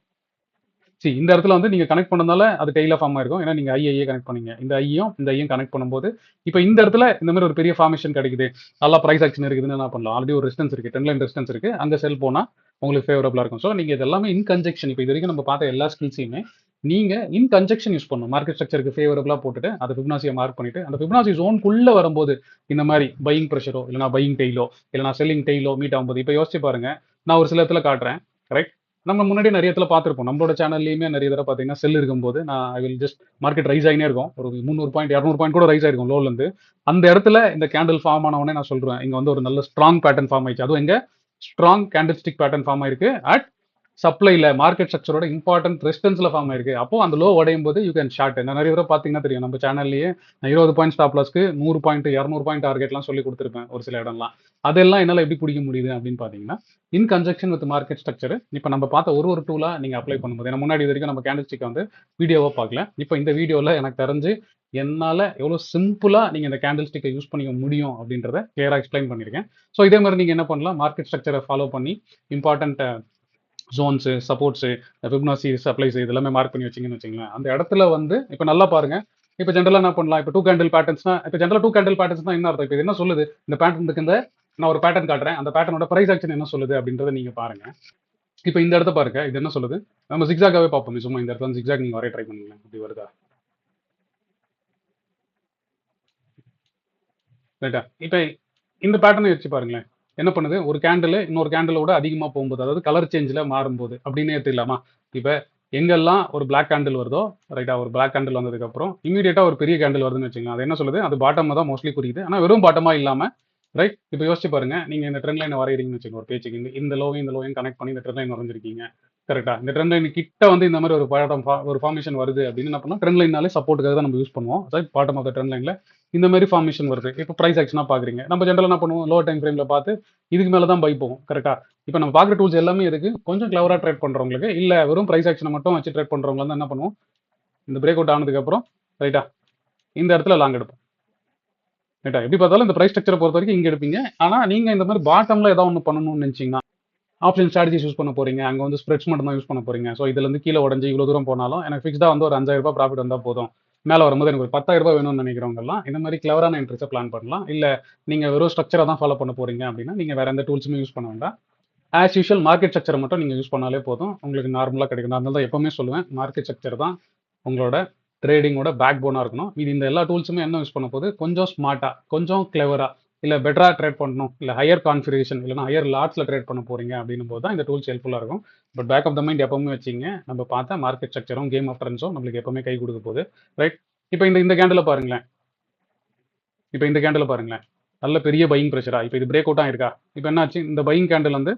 சரி இந்த இடத்துல வந்து நீங்கள் கனெக்ட் பண்ணதால அது டெய்லாக ஃபார்ம் ஆயிருக்கும். ஏன்னா நீங்கள் ஐஏ கனெக்ட் பண்ணீங்க, இந்த ஐயும் கனெக்ட் பண்ணும்போது இப்போ இந்த இடத்துல இந்த மாதிரி ஒரு பெரிய ஃபார்மேஷன் கிடைக்குது, நல்லா ப்ரைஸ் ஆக்ஷன் இருக்குதுன்னு என்ன பண்ணலாம், ஆல்ரெடி ஒரு ரெசிஸ்டன்ஸ் இருக்குது, ட்ரெண்ட் லைன் ரெசிஸ்டன்ஸ் இருக்குது, அங்கே செல் போனால் உங்களுக்கு ஃபேவரபுளாக இருக்கும். ஸோ நீங்கள் இதெல்லாமே இன் கன்ஜெக்ஷன், இப்போ இது வரைக்கும் நம்ம பார்த்த எல்லா ஸ்கில்ஸையுமே நீங்கள் இன் கன்ஜெக்ஷன் யூஸ் பண்ணணும். மார்க்கெட் ஸ்ட்ரக்சருக்கு ஃபேவரபுளாக போட்டுட்டு அதை ஃபிபனாசியை மார்க் பண்ணிட்டு அந்த ஃபிபனாசி ஜோனுக்குள்ளே வரும்போது இந்த மாதிரி பையிங் ப்ரெஷரோ இல்லைனா பையிங் டெய்லோ இல்லைனா செல்லிங் டெய்லோ மீட் ஆகும்போது, இப்போ யோசிச்சு பாருங்க, நான் ஒரு சில இடத்துல காட்டுறேன். கரெக்ட், நம்ம முன்னாடி நிறைய இடத்துல பார்த்துருப்போம், நம்மளோட சேனல்லையுமே நிறைய தடவை பார்த்தீங்கன்னா செல் இருக்கும்போது நான் I will just market rise ஆகினே இருக்கும், ஒரு 300 பாயிண்ட் 200 பாயிண்ட் கூட ரைஸ் ஆயிருக்கும் லோலேருந்து. அந்த இடத்துல இந்த கேண்டில் ஃபார்ம் ஆனவொடனே நான் சொல்றேன், இங்கே வந்து ஒரு நல்ல ஸ்ட்ராங் பேட்டர்ன் ஃபார்ம் ஆயிடுச்சு. அதுவும் எங்க strong candle stick pattern form ஆயிருக்கு அட் சப்ளைல மார்க்கெட் ஸ்ட்ரக்சரோட இம்பார்ட்டன்ட் ரெசிஸ்டன்ஸ்ல ஃபார்ம் ஆயிருக்கு. அப்போ அந்த லோ உடையும் போது யூ கேன் ஷார்ட். நான் நிறைய தடவை பார்த்தீங்கன்னா தெரியும், நம்ம சேனல்லையே நான் 20 பாயிண்ட் ஸ்டாப் லாஸ்க்கு 100 பாயிண்ட் 200 பாயிண்ட் டார்கெட்லாம் சொல்லி கொடுத்துருப்பேன் ஒரு சில இடம்லாம். அதெல்லாம் என்னால் எப்படி பிடிக்க முடியுது அப்படின்னு பார்த்தீங்கன்னா, இன் கன்ஜெக்ஷன் வித் மார்க்கெட் ஸ்ட்ரக்சர். இப்போ நம்ம பார்த்த ஒரு டூலா நீங்க அப்ளை பண்ணும்போது, ஏன்னா முன்னாடி வரைக்கும் நம்ம கேண்டில் ஸ்டிக் வந்து வீடியோவா பார்க்கல. இப்போ இந்த வீடியோவில் எனக்கு தெரிஞ்சு என்னால் எவ்வளோ சிம்பிளாக நீங்கள் இந்த கேண்டில் ஸ்டிக்கை யூஸ் பண்ணிக்க முடியும் அப்படின்றத கிளியராக எக்ஸ்பிளைன் பண்ணியிருக்கேன். ஸோ இதே மாதிரி நீங்கள் என்ன பண்ணலாம், மார்க்கெட் ஸ்ட்ரக்சரை ஃபாலோ பண்ணி important Jones, supports, Fibonacci supplies இதெல்லாமே மார்க் பண்ணி வச்சிங்கன்னு வச்சுங்களேன். அந்த இடத்துல வந்து இப்போ நல்லா பாருங்க, இப்போ ஜென்ரலாக என்ன பண்ணலாம், இப்போ டூ கேண்டில் பேட்டர்ன்ஸ்னா, இப்போ ஜென்ரலாக டூ கேண்டில் பேட்டர்ன்ஸ்னா என்ன அர்த்தம், இப்போ இது என்ன சொல்லுது, இந்த பேட்டர்னுக்கு இந்த நான் ஒரு பேட்டர்ன் காட்டுறேன், அந்த பேட்டர்னோட ப்ரைஸ் ஆக்ஷன் என்ன சொல்லுது அப்படின்றத நீங்கள் பாருங்க. இப்போ இந்த இடத்த பாருங்க, இது என்ன சொல்லுது, நம்ம ஜிக்ஸாகாவே பார்ப்போம். சும்மா இந்த இடத்துல ஜிக்ஸாக் நீங்கள் வரைய ட்ரை பண்ணுங்க, அப்படி வருதா, ரைட்டா? இப்போ இந்த பேட்டர்னை வச்சு பாருங்களேன், என்ன பண்ணுது, ஒரு கேண்டில் இன்னொரு கேண்டிலோட அதிகமாக போகும்போது, அதாவது கலர் சேஞ்சில் மாறும்போது அப்படின்னு எடுத்துக்கலாமா. இப்போ எங்கெல்லாம் ஒரு பிளாக் கேண்டில் வருதோ, ரைட்டா, ஒரு பிளாக் கேண்டில் வந்ததுக்கப்புறம் இமீடியட்டாக ஒரு பெரிய கேண்டில் வருதுன்னு வச்சுக்கலாம், அது என்ன சொல்லுது, அது பாட்டமாக தான் மோஸ்ட்லி புரியுது. ஆனால் வெறும் பாட்டமாக இல்லாமல், ரைட், இப்போ யோசிச்சு பாருங்க, நீங்கள் இந்த ட்ரெண்ட் லைனை வரைகிறீங்கன்னு வச்சுக்கோங்க ஒரு பேச்சுக்கு, இந்த லோவையும் கனெக்ட் பண்ணி இந்த ட்ரெண்ட் லைன் வரைஞ்சிருக்கீங்க. கரெக்டா, இந்த ட்ரெண்ட் லைன் கிட்ட வந்து இந்த மாதிரி ஒரு பாட்டம் ஒரு ஃபார்மேஷன் வருது அப்படின்னு என்ன பண்ணலாம், ட்ரெண்ட் லைனாலே சப்போர்ட்டுக்காக தான் நம்ம யூஸ் பண்ணுவோம். Right, bottom of the trend லைனில் இந்த மாதிரி ஃபார்மேஷன் வருது. இப்போ ப்ரைஸ் ஆக்ஷனாக பார்க்குறீங்க, நம்ம ஜென்ரலாக என்ன பண்ணுவோம், லோ டைம் ஃப்ரேமில் பார்த்து இதுக்கு மேலே தான் பை போகும். கரெக்டாக, இப்போ நம்ம பார்க்குற டூல்ஸ் எல்லாமே எதுக்கு, கொஞ்சம் கிளவராக ட்ரேட் பண்ணுறவங்களுக்கு, இல்லை வெறும் ப்ரைஸ் ஆக்ஷனை மட்டும் வச்சு ட்ரேட் பண்ணுறவங்க வந்து என்ன பண்ணுவோம், இந்த பிரேக் அவுட் ஆனதுக்கப்புறம் ரைட்டா இந்த இடத்துல லாங் எடுப்போம். ரைட்டா, எப்படி பார்த்தாலும் இந்த ப்ரைஸ் ஸ்ட்ரக்சரை பொறுத்த வரைக்கும் இங்கே எடுப்பீங்க. ஆனால் நீங்கள் இந்த மாதிரி பாட்டமில் ஏதாவது ஒன்று பண்ணணும்னு நினச்சிங்கன்னா, ஆப்ஷன் ஸ்ட்ராட்டஜிஸ் யூஸ் பண்ண போறீங்க, அங்கே வந்து ஸ்ப்ரெட்ஸ் மட்டும் தான் யூஸ் பண்ண போறீங்க. ஸோ இதுலேருந்து கீழே உடஞ்சி இவ்வளோ தூரம் போனாலும் எனக்கு ஃபிக்ஸ்டாக வந்து ஒரு 5000 ரூபாய் ப்ராஃபிட் வந்தால் போதும், மேலே வரும்போது எனக்கு ஒரு 10,000 ரூபாய் வேணும்னு நினைக்கிறவங்கலாம் இந்த மாதிரி கிளவரான என்ட்ரிஸை பிளான் பண்ணலாம். இல்லை நீங்கள் வெறும் ஸ்ட்ரக்சரை தான் ஃபாலோ பண்ண போறீங்க அப்படின்னா நீங்கள் வேற எந்த டூல்ஸுமே யூஸ் பண்ண வேண்டாம். ஆஸ் யூஷுவல் மார்க்கெட் ஸ்ட்ரக்சரை மட்டும் நீங்கள் யூஸ் பண்ணாலே போதும், உங்களுக்கு நார்மலாக கிடைக்கும். அதனால தான் எப்பவுமே சொல்லுவேன், மார்க்கெட் ஸ்ட்ரக்சர் தான் உங்களோட ட்ரேடிங்கோட பேக் போனாக இருக்கணும். இது இந்த எல்லா டூல்ஸுமே என்ன யூஸ் பண்ண போது, கொஞ்சம் ஸ்மார்ட்டாக, கொஞ்சம் கிளவராக, இல்லை பெட்டராக ட்ரேட் பண்ணணும், இல்லை ஹையர் கான்ஃபிகரேஷன் இல்லைனா ஹையர் லாட்ஸில் ட்ரேட் பண்ண போகிறீங்க அப்படின்னும் போது தான் இந்த டூல்ஸ் ஹெல்ப்ஃபுல்லாக இருக்கும். But back of the mind எப்பவுமே வச்சிங்க, நம்ம பார்த்தா மார்க்கெட் ஸ்ட்ரக்சரும் கேம் ஆஃப் ட்ரெண்ட்ஸும் நம்மளுக்கு எப்பவுமே கை கொடுக்க போகுது. ரைட், இப்போ இந்த கேண்டில் பாருங்களேன், இப்போ இந்த கேண்டில் பாருங்களேன், நல்ல பெரிய பையிங் ப்ரெஷரா, இப்போ இது பிரேக் அவுட்டாக இருக்கா, இப்போ என்னாச்சு, இந்த பையிங் கேண்டில் வந்து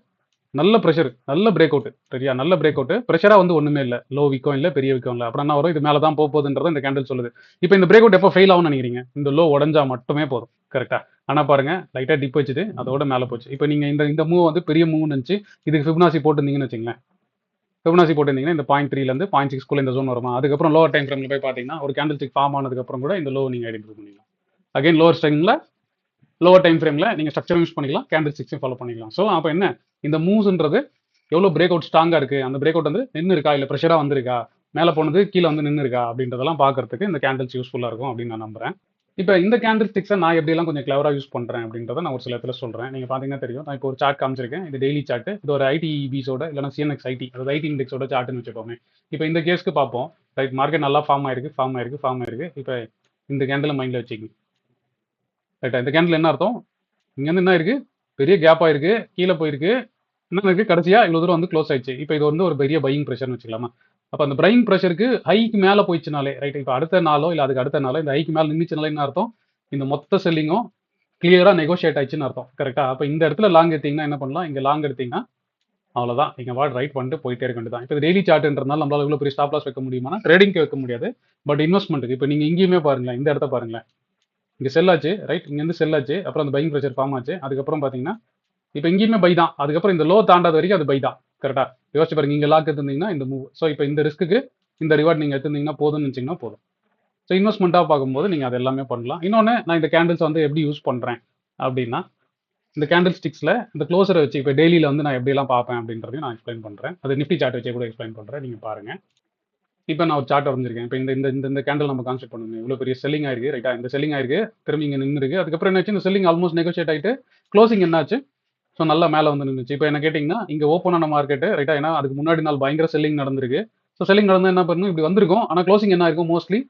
நல்ல ப்ரெஷர், நல்ல பிரேக் அவுட், சரியா, நல்ல பிரேக் அவுட், ப்ரெஷராக வந்து ஒன்றுமே இல்லை, லோ விக்கும் இல்லை பெரிய விக்கும் இல்லை, அப்புறம் என்ன வரும், இது மேலே தான் போகுதுன்றதை இந்த கேண்டில் சொல்லுது. இப்போ இந்த பிரேக் அவுட் எப்போ ஃபெயில் ஆகும்னு நினைக்கிறீங்க, இந்த லோ உடஞ்சா மட்டுமே போதும். கரெக்டாக, ஆனால் பாருங்க லைட்டாக டிப் வச்சுது, அதோட மேலே போச்சு. இப்போ நீங்கள் இந்த மூவ் வந்து பெரிய மூவ் நினச்சி இதுக்கு ஃபிபனாசி போட்டுருந்தீங்கன்னு வச்சுங்களேன், ஃபிபனாசி போட்டிருந்தீங்கன்னா இந்த 0.3லேருந்து 0.6 இந்த ஜோன் வருமா, அதுக்கப்புறம் லோவர் டைம் ஃப்ரேமில் போய் பார்த்தீங்கன்னா ஒரு கேண்டில் ஸ்டிக் ஃபார்ம் ஆனதுக்கப்புறம் கூட இந்த லோ நீங்கள் ஐடென்டிஃபை பண்ணிக்கலாம். அகைன் லோவர் ஸ்ட்ரிங்கில் லோவர் டைம் ஃப்ரேமில் நீங்கள் ஸ்ட்ரக்சரும் யூஸ் பண்ணிக்கலாம், கேண்டில் ஸ்டிக்ஸையும் ஃபாலோ பண்ணிக்கலாம். ஸோ அப்போ என்ன, இந்த மூவ்ஸ்ன்றது எவ்வளோ பிரேக் அவுட் ஸ்ட்ராங்காக இருக்குது, அந்த பிரேக் அவுட் வந்து நின்று இருக்கா, இல்லை ப்ரெஷராக வந்திருக்கா, மேலே போனது கீழே வந்து நின்று இருக்கா அப்படின்றதெல்லாம் பார்க்கறதுக்கு இந்த கேண்டில்ஸ் யூஸ்ஃபுல்லாக இருக்கும் அப்படின்னு நான் நம்புறேன். இப்போ இந்த கேண்டில் ஸ்டிக்ஸை நான் எப்படியெல்லாம் கொஞ்சம் கிளவராக யூஸ் பண்ணுறேன் அப்படின்றத நான் ஒரு சில இடத்துல சொல்கிறேன். நீங்கள் பார்த்தீங்கன்னா தெரியும், நான் இப்போ ஒரு சார்ட் காமிச்சிருக்கேன். இது டெய்லி சார்ட். இது ஒரு ஐடிபிஸோட இல்லைனா சிஎன்எக்ஸ் ஐடி, அதாவது ஐடி இண்டெக்ஸோட சார்ட்னு வச்சுக்கோமே. இப்போ இந்த கேஸ்க்கு பார்ப்போம். ரைட், மார்க்கெட் நல்லா ஃபார்ம் ஆயிருக்கு. இப்போ இந்த கேண்டில் மைண்டில் வச்சுக்கோங்க. ரைட்டா, இந்த கேண்டில் என்ன அர்த்தம், இங்கேருந்து என்ன இருக்குது, பெரிய கேப் ஆயிருக்கு, கீழே போயிருக்கு, என்ன இருக்குது, கடைசியாக இவ்வளோ தூரம் வந்து க்ளோஸ் ஆயிடுச்சு. இப்போ இது வந்து ஒரு பெரிய பையிங் ப்ரெஷர்னு வச்சுக்கலாமா. அப்போ அந்த பையிங் ப்ரெஷருக்கு ஹைக்கு மேலே போயிடுச்சுனாலே, ரைட், இப்போ அடுத்த நாளோ இல்லை அதுக்கு அடுத்த நாளோ இந்த ஹைக்கு மேலே நின்றுச்சுனாலே என்ன அர்த்தம், இந்த மொத்த செல்லிங்கும் கிளியராக நெகோஷியேட் ஆயிடுச்சுன்னு அர்த்தம். கரெக்டாக, அப்போ இந்த இடத்துல லாங் எடுத்தீங்கன்னா என்ன பண்ணலாம், இங்கே லாங் எடுத்தீங்கன்னா அவ்வளோதான், நீங்கள் வாட் ரைட் பண்ணிட்டு போயிட்டே இருக்க வேண்டியதான். இப்போ டெய்லி சார்ட்ன்றதுனால நம்மளால இவ்வளோ பெரிய ஸ்டாப் லாஸ் வைக்க முடியுமா, ட்ரேடிங்க்கு வைக்க முடியாது, பட் இன்வெஸ்ட்மெண்ட்டுக்கு இப்போ நீங்கள் இங்கேயுமே பாருங்களேன், இந்த இடத்த பாருங்களேன், இங்கே செல்லாச்சு, ரைட், இங்கேருந்து செல்லாச்சு, அப்புறம் அந்த பையிங் ப்ரெஷர் ஃபார்ம் ஆச்சு, அதுக்கப்புறம் பார்த்தீங்கன்னா இப்போ இங்கேயுமே பை தான், அதுக்கப்புறம் இந்த லோ தாண்டாத வரைக்கும் அது பை தான். கரெக்டாக யோசிச்சு பாருங்க, இங்கே லாக் எடுத்திருந்தீங்கன்னா இந்த மூவ். ஸோ இப்போ இந்த ரிஸ்க்கு இந்த ரிவார்ட் நீங்கள் எடுத்திருந்தீங்கன்னா போதும்னு நினச்சிங்கன்னா போதும். ஸோ இன்வெஸ்ட்மெண்ட்டாக பார்க்கும்போது நீங்கள் அது எல்லாமே பண்ணலாம். இன்னொன்று, நான் இந்த கேண்டில்ஸ் வந்து எப்படி யூஸ் பண்ணுறேன் அப்படின்னா, இந்த கேண்டில் ஸ்டிக்ஸில் இந்த க்ளோஸரை வச்சு இப்போ டெய்லியில் வந்து நான் எப்படிலாம் பார்ப்பேன் அப்படின்றதையும் நான் எக்ஸ்பிளைன் பண்ணுறேன். அது நிஃப்டி சார்ட் வச்சு கூட எக்ஸ்பிளைன் பண்ணுறேன், நீங்கள் பாருங்கள். இப்போ நான் ஒரு சார்ட் வரைஞ்சிருக்கேன். இப்போ இந்த இந்த இந்த கேண்டில் நம்ம கான்செப்ட் பண்ணுங்க, இவ்வளோ பெரிய செல்லிங் ஆயிருக்கு, ரைட்டா, இந்த செல்லிங் ஆயிருக்கு, திரும்பி இங்கே நின்று இருக்கு, அதுக்கப்புறம் என்னாச்சு, இந்த செல்லிங் ஆல்மோஸ்ட் நெகோஷியேட் ஆகிட்டு க்ளோசிங் என்னாச்சு, ஸோ நல்லா மேலே வந்து நின்றுச்சு. இப்போ என்ன கேட்டிங்கன்னா, இங்கே ஓப்பன் ஆன மார்க்கெட்டு, ரைட்டா, ஏன்னா அதுக்கு முன்னாடி நாள் பயங்கர செல்லிங் நடந்திருக்கு. ஸோ செல்லிங் நடந்தால் என்ன பண்ணணும், இப்படி வந்திருக்கும், ஆனால் க்ளோசிங் என்ன இருக்கும், மோஸ்ட்லி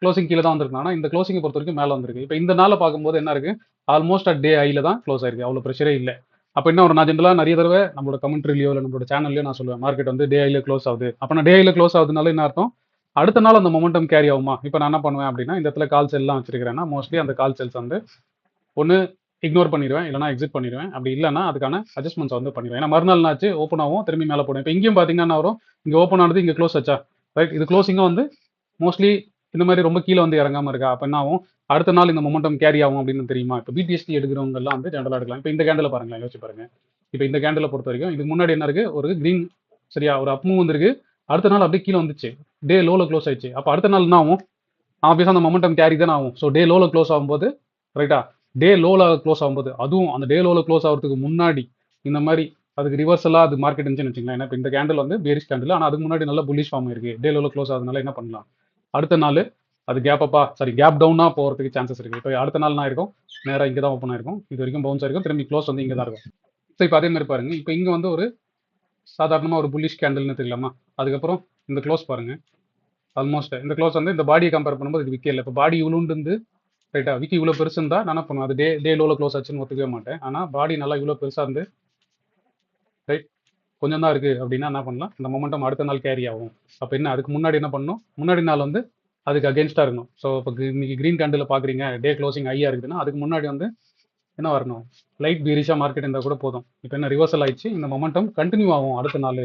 க்ளோசிங் கீழே தான் வந்திருக்கும். ஆனால் இந்த க்ளோசிங்கை பொறுத்த வரைக்கும் மேலே வந்திருக்கு. இப்போ இந்த நாளை பார்க்கும்போது என்ன இருக்குது, ஆல்மோஸ்ட் டே ஐயில் தான் க்ளோஸ் ஆயிருக்கு, அவ்வளோ ப்ரெஷரே இல்லை. அப்போ என்ன ஒரு, நான் ஜென்ரலாக நிறைய தடவை நம்மளோட கமெண்ட்ரிலையோ இல்லை நம்மளோட சேனல்லையோ நான் சொல்லுவேன், மார்க்கெட் வந்து டே ஐயில் க்ளோஸ் ஆகுது. அப்போ நான் டே ஐயில் க்ளோஸ் ஆகுதுனால என்ன அர்த்தம், அடுத்த நாள் அந்த மொமெண்டம் கேரி ஆகுமா. இப்போ நான் என்ன பண்ணுவேன் அப்படின்னா, இந்த இடத்துல கால் செல்லாம் வச்சிருக்கிறேன்னா மோஸ்ட்லி அந்த கால் செல்ஸ் வந்து ஒன்று இக்னோர் பண்ணிடுவேன், இல்லைனா எக்ஸிட் பண்ணிடுவேன். அப்படி இல்லைனா அதுக்கான அட்ஜஸ்ட்மெண்ட்ஸ் வந்து பண்ணிடுவேன். ஏன்னா மறுநாள் ஆச்சு ஓப்பன் ஆகும், திரும்பி மேலே போடும். இப்போ இங்கேயும் பார்த்தீங்கன்னா என்ன வரும், இங்கே ஓப்பன் ஆனது, இங்கே க்ளோஸ் ஆச்சா, ரைட், இது க்ளோசிங்கும் வந்து மோஸ்ட்லி இந்த மாதிரி ரொம்ப கீழே வந்து இறங்காமல் இருக்கா. அப்போ என்ன ஆகும், அடுத்த நாள் இந்த மொமெண்டம் கேரி ஆகும் அப்படின்னு தெரியுமா. இப்போ பிடிஎஸ்டி எடுக்கிறவங்க எல்லாம் வந்து ஜென்ரலாக எடுக்கலாம். இப்போ இந்த கேண்டில் பாருங்களேன், யோசிச்சு பாருங்க. இப்போ இந்த கேண்டில் பொறுத்த வரைக்கும் இதுக்கு முன்னாடி என்ன இருக்குது, ஒரு க்ரீன், சரியா, ஒரு அப் மூவ் வந்துருக்கு, அடுத்த நாள் அப்படியே கீழே வந்துச்சு, டே லோவில் க்ளோஸ் ஆயிடுச்சு. அப்போ அடுத்த நாள் என்ன ஆகும், ஆப்வியஸாக அந்த மொமெண்டம் கேரி தானே ஆகும். ஸோ டே லோவில் க்ளோஸ் ஆகும்போது, ரைட்டா, டே லோவில் க்ளோஸ் ஆகும்போது, அதுவும் அந்த டே லோவில் க்ளோஸ் ஆகிறதுக்கு முன்னாடி இந்த மாதிரி அதுக்கு ரிவர்சலாக அது மார்க்கெட் இருந்துச்சுன்னு வச்சுக்கலாம். ஏன்னா இப்போ இந்த கேண்டில் வந்து பேரிஷ் கேண்டில், ஆனால் அதுக்கு முன்னாடி நல்ல புல்லிஷ் ஃபார்ம் இருக்குது, டே லோவில் க்ளோஸ் ஆகுதுனால என்ன பண்ணலாம், அடுத்த நாள் அது கேப் டவுனாக போகிறதுக்கு சான்சஸ் இருக்குது. இப்போ அடுத்த நாள் என்ன இருக்கும், நேராக இங்கே தான் ஓப்பன் ஆயிருக்கும், இது வரைக்கும் பவுன்ஸ் ஆயிருக்கும், திரும்பி க்ளோஸ் வந்து இங்கே தான் இருக்கும். ஸோ இப்போ அதே மாதிரி பாருங்கள், இப்போ இங்கே வந்து ஒரு சாதாரணமாக ஒரு புல்லிஷ் கேண்டில்னு தெரியலாமா, அதுக்கப்புறம் இந்த க்ளோஸ் பாருங்கள், ஆல்மோஸ்ட் இந்த க்ளோஸ் வந்து இந்த பாடியை கம்பேர் பண்ணும்போது இது விற்க இல்லை. இப்போ பாடி இவ்வளோண்டு, ரைட்டா, விக்கி இவ்வளோ பெருசு இருந்தால் நான் என்ன பண்ணுவேன், அது டே லோவில் க்ளோஸ் ஆச்சுன்னு ஒத்துக்கவே மாட்டேன். ஆனால் பாடி நல்லா இவ்வளோ பெருசாக இருந்து, ரைட், கொஞ்சம் தான் இருக்குது அப்படின்னா என்ன பண்ணலாம், இந்த மொமெண்டம் அடுத்த நாள் கேரி ஆகும். அப்போ என்ன, அதுக்கு முன்னாடி என்ன பண்ணணும், முன்னாடி நாள் வந்து அதுக்கு அகேன்ஸ்டாக இருக்கணும். ஸோ இப்போ இன்னைக்கு க்ரீன் கேண்டில் பார்க்குறீங்க, டே க்ளோசிங் ஹையாக இருக்குதுன்னா அதுக்கு முன்னாடி வந்து என்ன வரணும், லைட் பீரிஷாக மார்க்கெட் இருந்தால் கூட போதும். இப்போ என்ன ரிவர்சல் ஆயிடுச்சு, இந்த மொமெண்டம் கண்டினியூ ஆகும் அடுத்த நாள்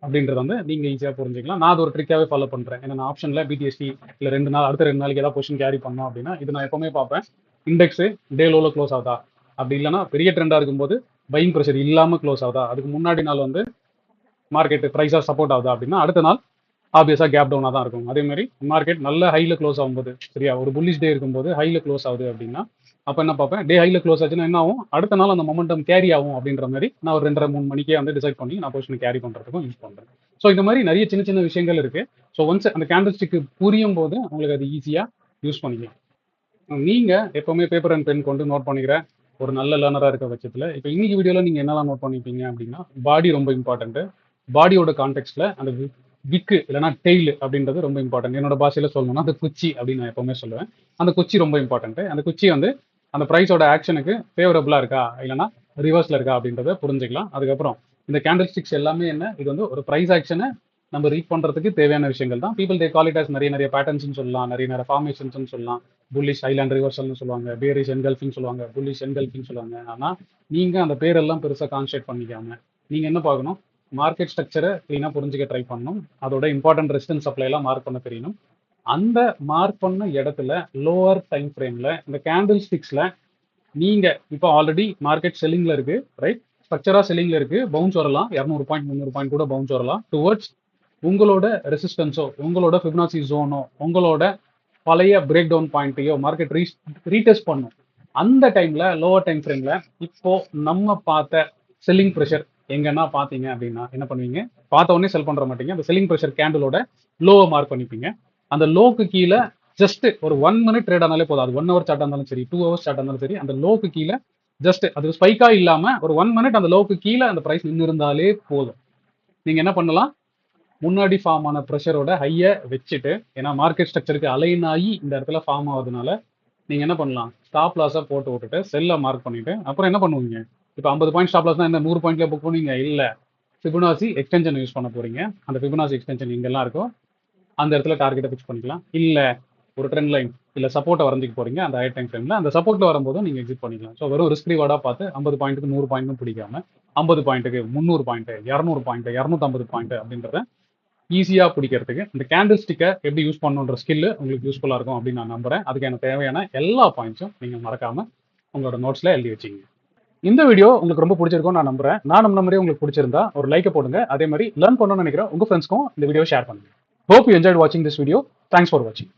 அப்படின்றத வந்து நீங்கள் ஈஸியாக புரிஞ்சிக்கலாம். நான் அது ஒரு ட்ரிக்காகவே ஃபாலோ பண்ணுறேன். ஏன்னா நான் ஆப்ஷனில் பிடிஎஸ்டி இல்லை 2 நாள் அடுத்த 2 நாளைக்கு ஏதாவது பொசிஷன் கேரி பண்ணோம் அப்படின்னா இது நான் எப்போவுமே பார்ப்பேன், இண்டெக்ஸு டே லோவில் க்ளோஸ் ஆகுதா, அப்படி இல்லைனா பெரிய ட்ரெண்டாக இருக்கும்போது பையிங் ப்ரெஷர் இல்லாமல் க்ளோஸ் ஆகுதா, அதுக்கு முன்னாடி நாள் வந்து மார்க்கெட் ப்ரைஸாக சப்போர்ட் ஆகுதா அப்படின்னா அடுத்த நாள் ஆப்வியஸாக கேப் டவுனாக தான் இருக்கும். அதேமாதிரி மார்க்கெட் நல்ல ஹையில் க்ளோஸ் ஆகும்போது, சரியா, ஒரு புல்லிஷ் டே இருக்கும்போது ஹையில் க்ளோஸ் ஆகுது அப்படின்னா அப்போ என்ன பார்ப்பேன், டே ஹையில் க்ளோஸ் ஆச்சுன்னா என்ன ஆகும், அடுத்த நாள் அந்த மொமெண்டம் கேரி ஆகும் அப்படின்ற மாதிரி நான் ஒரு 2:30-3 மணிக்கே வந்து டிசைட் பண்ணி நான் பொசிஷன் கேரி பண்ணுறதுக்கும் யூஸ் பண்ணுறேன். ஸோ இந்த மாதிரி நிறைய சின்ன சின்ன விஷயங்கள் இருக்குது. ஸோ ஒன்ஸ் அந்த கேண்டில் ஸ்டிக்கு புரியும் போது உங்களுக்கு அது ஈஸியாக யூஸ் பண்ணிக்கலாம். நீங்கள் எப்போவுமே பேப்பர் அண்ட் பென் கொண்டு நோட் பண்ணிக்கிற ஒரு நல்ல லேர்னராக இருக்க பட்சத்தில் இப்போ இன்னைக்கு வீடியோவில் நீங்கள் என்னெல்லாம் நோட் பண்ணிப்பீங்க அப்படின்னா, பாடி ரொம்ப இம்பார்ட்டன்ட்டு, பாடியோட கான்டெக்ட்ல அந்த விக்கு இல்லைனா டெய்ல் அப்படின்றது ரொம்ப இம்பார்ட்டன்ட். என்னோட பாஷையில் சொல்லணும்னா அந்த குச்சி அப்படின்னு நான் எப்போவுமே சொல்லுவேன். அந்த குச்சி ரொம்ப இம்பார்ட்டன்ட்டு. அந்த குச்சி வந்து அந்த ப்ரைஸோட ஆக்ஷனுக்கு ஃபேவரபுளாக இருக்கா இல்லைனா ரிவர்ஸில் இருக்கா அப்படின்றத புரிஞ்சுக்கலாம். அதுக்கப்புறம் இந்த கேண்டில் ஸ்டிக்ஸ் எல்லாமே என்ன, இது வந்து ஒரு ப்ரைஸ் ஆக்ஷனை நம்ம ரீட் பண்ணுறதுக்கு தேவையான விஷயங்கள் தான். People they call it as நிறைய பேட்டர்ன்ஸ்னு சொல்லலாம், நிறைய ஃபார்மேஷன்ஸ்னு சொல்லலாம், புல்லிஷ் ஐலாண்ட் ரிவர்சல்னு சொல்லுவாங்க, பேரிஷ் என்கல்ஃபிங் சொல்லுவாங்க, புல்லிஷ் என்கல்ஃபிங் சொல்லுவாங்க. ஆனால் நீங்கள் அந்த பேரெல்லாம் பெருசாக கான்சென்ட்ரேட் பண்ணிக்காம நீங்கள் என்ன பார்க்கணும், மார்க்கெட் ஸ்ட்ரக்சரை க்ளீனாக புரிஞ்சுக்க ட்ரை பண்ணணும். அதோட இம்பார்ட்டன்ட் ரெசிஸ்டன்ஸ் சப்ளைலாம் மார்க் பண்ண தெரியணும். அந்த மார்க் பண்ண இடத்துல லோவர் டைம் ஃப்ரேமில் இந்த கேண்டில் ஸ்டிக்ஸில் நீங்கள் இப்போ ஆல்ரெடி மார்க்கெட் செல்லிங்கில் இருக்குது, ரைட், ஸ்ட்ரக்சராக செல்லிங்கில் இருக்குது, பவுன்ஸ் வரலாம், 200 பாயிண்ட் 300 பாயிண்ட் கூட பவுன்ஸ் வரலாம் டுவர்ட்ஸ் உங்களோட ரெசிஸ்டன்ஸோ உங்களோட ஃபிபனாச்சி ஜோனோ உங்களோட பழைய பிரேக் டவுன் பாயிண்ட்டையோ மார்க்கெட் ரீடெஸ்ட் பண்ணும். அந்த டைம்ல லோவர் டைம் ஃப்ரேம்ல இப்போ நம்ம பார்த்த செல்லிங் ப்ரெஷர் எங்கன்னா பார்த்தீங்க அப்படின்னா என்ன பண்ணுவீங்க, பார்த்த உடனே செல் பண்ற மாட்டீங்க. அந்த செல்லிங் ப்ரெஷர் கேண்டிலோட லோவை மார்க் பண்ணிப்பீங்க. அந்த லோக்கு கீழே ஜஸ்ட் ஒரு 1 மினிட் ட்ரேட் ஆனாலே போதும். அது 1 ஹவர் சார்ட் இருந்தாலும் சரி, 2 ஹவர்ஸ் சார்ட் இருந்தாலும் சரி, அந்த லோக்கு கீழே ஜஸ்ட் அது ஸ்பைக்கா இல்லாம ஒரு 1 மினிட் அந்த லோக்கு கீழே அந்த பிரைஸ் நின்று இருந்தாலே போதும். நீங்க என்ன பண்ணலாம், முன்னாடி ஃபார்ம் ஆன ப்ரெஷரோட ஹையை வச்சுட்டு, ஏன்னா மார்க்கெட் ஸ்ட்ரக்சருக்கு அலைன் ஆகி இந்த இடத்துல ஃபார்ம் ஆகுதுனால நீங்க என்ன பண்ணலாம், ஸ்டாப் லாஸை போட்டு விட்டுட்டு செல்லை மார்க் பண்ணிட்டு அப்புறம் என்ன பண்ணுவீங்க, இப்போ 50 பாயிண்ட் ஸ்டாப் லாஸ்னா என்ன 100 பாயிண்ட்ல புக் பண்ணுவீங்க, இல்ல ஃபிபனாசி எக்ஸ்டென்ஷன் யூஸ் பண்ண போறீங்க. அந்த ஃபிபனாசி எக்ஸ்டென்ஷன் எங்கெல்லாம் இருக்கோ அந்த இடத்துல டார்கெட்டை ஃபிக்ஸ் பண்ணிக்கலாம். இல்ல ஒரு ட்ரெண்ட் லைன் இல்ல சப்போர்ட்டை வரைஞ்சிக்க போறீங்க அந்த ஹையர் டைம் ஃப்ரேம்ல, அந்த சப்போர்ட்ல வரும்போது நீங்க எக்ஸிட் பண்ணிக்கலாம். ஸோ வெறும் ரிஸ்க் ரிவார்டா பார்த்து 50 பாயிண்ட்டுக்கு 100 பாயிண்ட்டும் பிடிக்காம 50 பாயிண்ட்டுக்கு 300 பாயிண்ட் 200 பாயிண்ட் 250 பாயிண்ட் அப்படின்றத ஈஸியா பிடிக்கிறதுக்கு இந்த கேண்டில் ஸ்டிக்கை எப்படி யூஸ் பண்ணணுன்ற ஸ்கில் உங்களுக்கு யூஸ்ஃபுல்லா இருக்கும் அப்படின்னு நான் நம்புறேன். அதுக்கு எனக்கு தேவையான எல்லா பாயிண்ட்ஸும் நீங்க மறக்காம உங்களோட நோட்ஸ்ல எழுதி வச்சிங்க. இந்த வீடியோ உங்களுக்கு ரொம்ப பிடிச்சிருக்கும் நான் நம்புறேன். நான் நம்பின மாதிரியே உங்களுக்கு பிடிச்சிருந்தா ஒரு லைக்கை போடுங்க. அதே மாதிரி லேர்ன் பண்ணணும்னு நினைக்கிற உங்க ஃப்ரெண்ட்ஸ்க்கும் இந்த வீடியோ ஷேர் பண்ணுங்க. Hope you enjoyed watching this video. Thanks for watching.